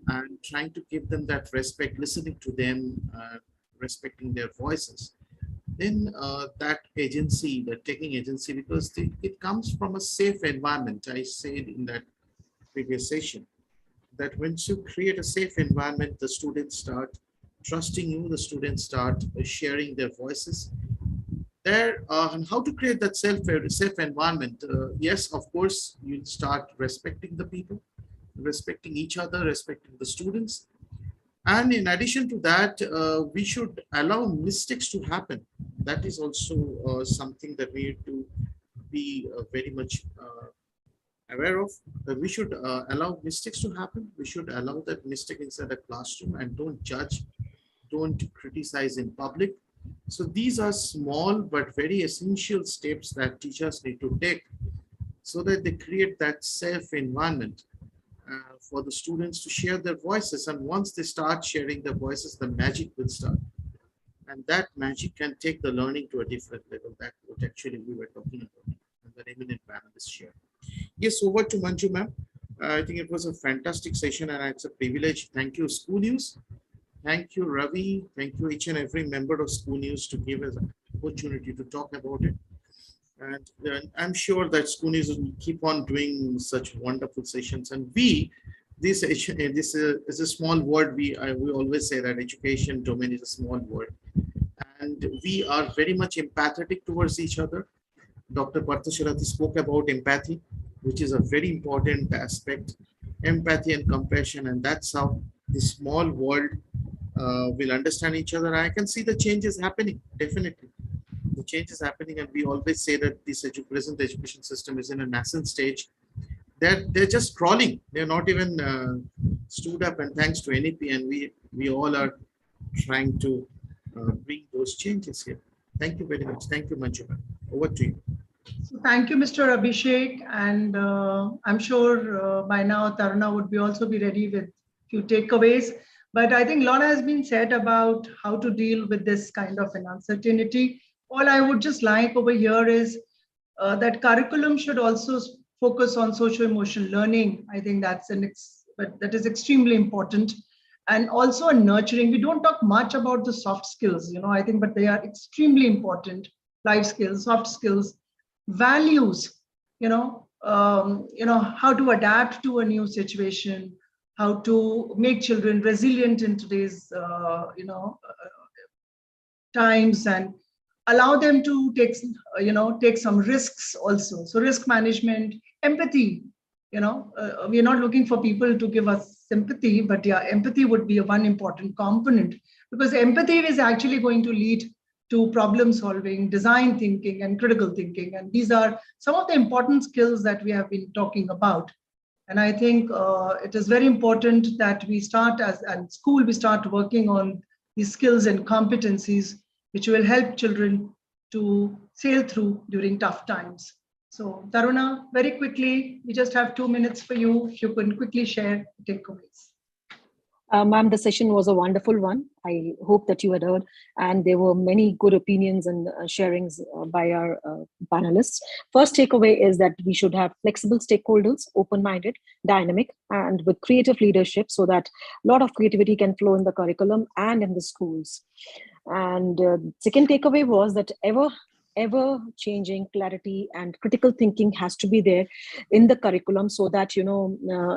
and trying to give them that respect, listening to them, respecting their voices, then that agency, the taking agency, because it comes from a safe environment. I said in that previous session that once you create a safe environment, the students start trusting you, the students start sharing their voices. There, and how to create that safe environment? Yes, of course, you start respecting the people, respecting each other, respecting the students. And in addition to that, we should allow mistakes to happen. That is also something that we need to be very much aware of. That we should allow mistakes to happen. We should allow that mistake inside the classroom and don't judge, don't criticize in public. So these are small but very essential steps that teachers need to take so that they create that safe environment for the students to share their voices. And once they start sharing their voices, the magic will start. And that magic can take the learning to a different level. That's what actually we were talking about and the eminent panelists share. Yes, over to Manju ma'am. I think it was a fantastic session and it's a privilege. Thank you, School News. Thank you, Ravi. Thank you, each and every member of School News to give us an opportunity to talk about it. And I'm sure that School News will keep on doing such wonderful sessions. And this is a small word. We always say that education domain is a small word. And we are very much empathetic towards each other. Dr. Parthasarathi spoke about empathy, which is a very important aspect. Empathy and compassion, and that's how the small world will understand each other. I can see the changes happening, definitely. The change is happening, and we always say that this present education system is in a nascent stage. They're just crawling. They're not even stood up, and thanks to NEP, and we all are trying to bring those changes here. Thank you very much. Thank you, Manju. Over to you. So thank you, Mr. Abhishek, and I'm sure by now Taruna would also be ready with few takeaways. But I think a lot has been said about how to deal with this kind of an uncertainty. All I would just like over here is that curriculum should also focus on social-emotional learning. I think that is extremely important. And also nurturing. We don't talk much about the soft skills, I think, but they are extremely important. Life skills, soft skills, values, how to adapt to a new situation, how to make children resilient in today's, times, and allow them to take some risks also. So risk management, empathy, we are not looking for people to give us sympathy, but yeah, empathy would be one important component, because empathy is actually going to lead to problem solving, design thinking, and critical thinking. And these are some of the important skills that we have been talking about. And I think it is very important that we start at school, we start working on these skills and competencies, which will help children to sail through during tough times. So Taruna, very quickly, we just have 2 minutes for you. If you can quickly share takeaways. Ma'am, the session was a wonderful one. I hope that you had heard, and there were many good opinions and sharings by our panelists. First takeaway is that we should have flexible stakeholders, open-minded, dynamic, and with creative leadership, so that a lot of creativity can flow in the curriculum and in the schools. And second takeaway was that ever changing clarity and critical thinking has to be there in the curriculum, so that a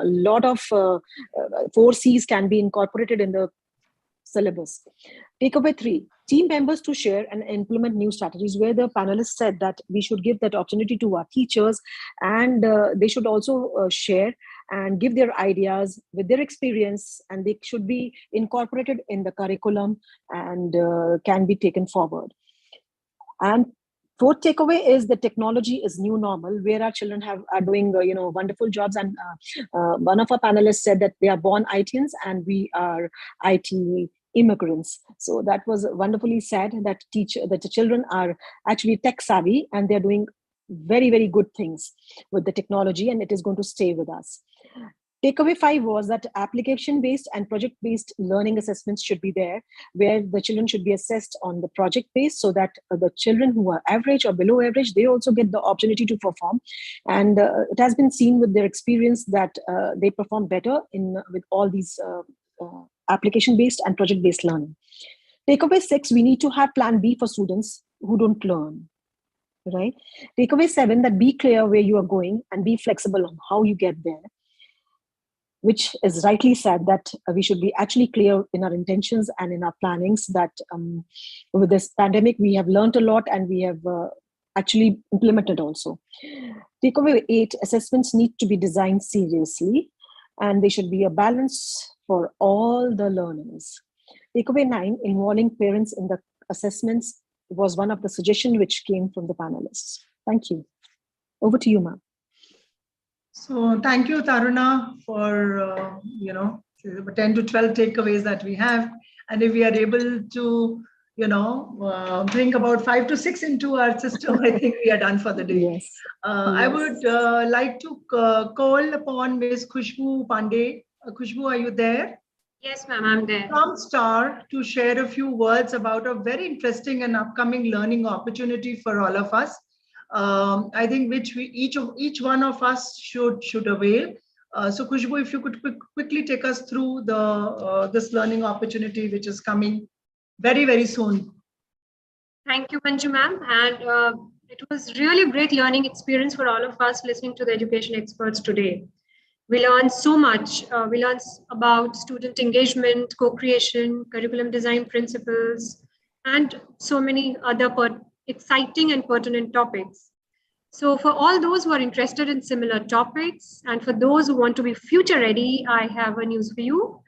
lot of 4 C's can be incorporated in the syllabus. Takeaway 3, team members to share and implement new strategies, where the panelists said that we should give that opportunity to our teachers, and they should also share and give their ideas with their experience, and they should be incorporated in the curriculum and can be taken forward. And fourth takeaway is the technology is new normal, where our children are doing wonderful jobs. And one of our panelists said that they are born ITians and we are IT immigrants. So that was wonderfully said, that the children are actually tech savvy and they're doing very, very good things with the technology, and it is going to stay with us. Takeaway 5 was that application-based and project-based learning assessments should be there, where the children should be assessed on the project base, so that the children who are average or below average, they also get the opportunity to perform. And it has been seen with their experience that they perform better with all these application-based and project-based learning. Takeaway 6, we need to have plan B for students who don't learn. Right? Takeaway 7, that be clear where you are going and be flexible on how you get there, which is rightly said that we should be actually clear in our intentions and in our plannings, that with this pandemic, we have learned a lot and we have actually implemented also. Takeaway 8, assessments need to be designed seriously and they should be a balance for all the learners. Takeaway 9, involving parents in the assessments was one of the suggestions which came from the panelists. Thank you. Over to you, ma'am. So thank you, Taruna, for 10 to 12 takeaways that we have. And if we are able to, bring about 5 to 6 into our system, I think we are done for the day. Yes. I would like to call upon Ms. Khushbu Pandey. Khushbu, are you there? Yes, ma'am, I'm there. From STAR to share a few words about a very interesting and upcoming learning opportunity for all of us. I think which each one of us should avail. So Khushbu, if you could quickly take us through this learning opportunity which is coming very, very soon. Thank you, Manju ma'am. And it was really a great learning experience for all of us listening to the education experts today. We learned so much. We learned about student engagement, co-creation, curriculum design principles, and so many other exciting and pertinent topics. So for all those who are interested in similar topics, and for those who want to be future ready, I have a news for you.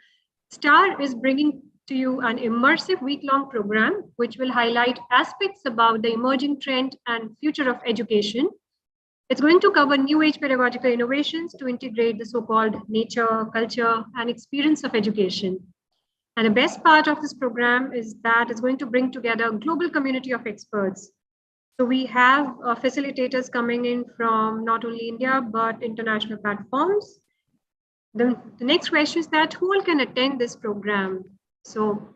STAR is bringing to you an immersive week-long program, which will highlight aspects about the emerging trend and future of education. It's going to cover new age pedagogical innovations to integrate the so-called nature, culture, and experience of education. And the best part of this program is that it's going to bring together a global community of experts. So we have facilitators coming in from not only India, but international platforms. The next question is that who all can attend this program? So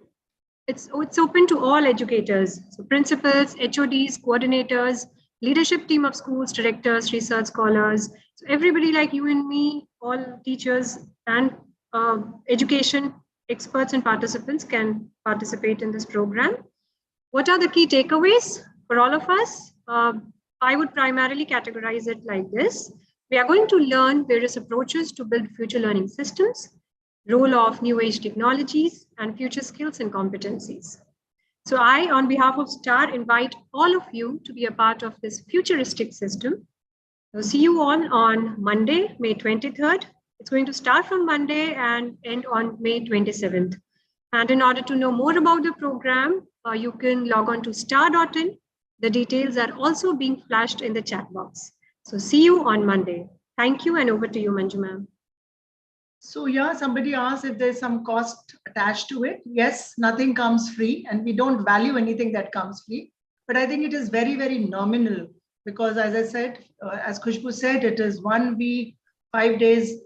it's open to all educators, so principals, HODs, coordinators, leadership team of schools, directors, research scholars. So everybody like you and me, all teachers and education experts and participants can participate in this program. What are the key takeaways for all of us? I would primarily categorize it like this. We are going to learn various approaches to build future learning systems, role of new age technologies, and future skills and competencies. So I, on behalf of STAR, invite all of you to be a part of this futuristic system. So see you all on Monday, May 23rd. It's going to start from Monday and end on May 27th. And in order to know more about the program, you can log on to star.in. The details are also being flashed in the chat box. So see you on Monday. Thank you, and over to you, Manju ma'am. So yeah, somebody asked if there's some cost attached to it. Yes, nothing comes free, and we don't value anything that comes free. But I think it is very, very nominal because, as I said, as Khushbu said, it is 1 week, 5 days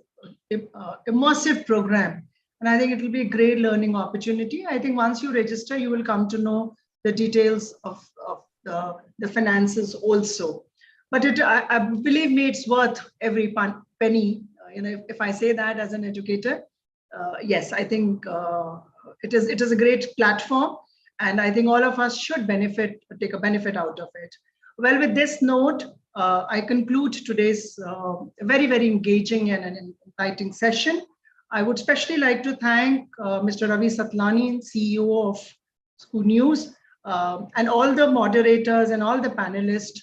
immersive program. And I think it will be a great learning opportunity. I think once you register, you will come to know the details of the finances also. But I believe me, it's worth every penny. If I say that as an educator, yes, I think it is a great platform, and I think all of us should take a benefit out of it. Well, with this note, I conclude today's very, very engaging and an inviting session. I would especially like to thank Mr. Ravi Satlani, CEO of School News, and all the moderators and all the panelists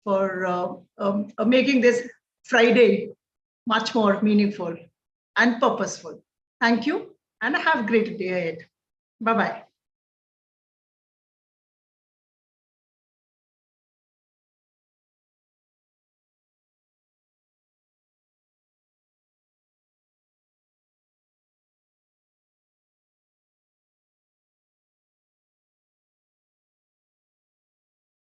for making this Friday much more meaningful and purposeful. Thank you, and have a great day ahead. Bye-bye.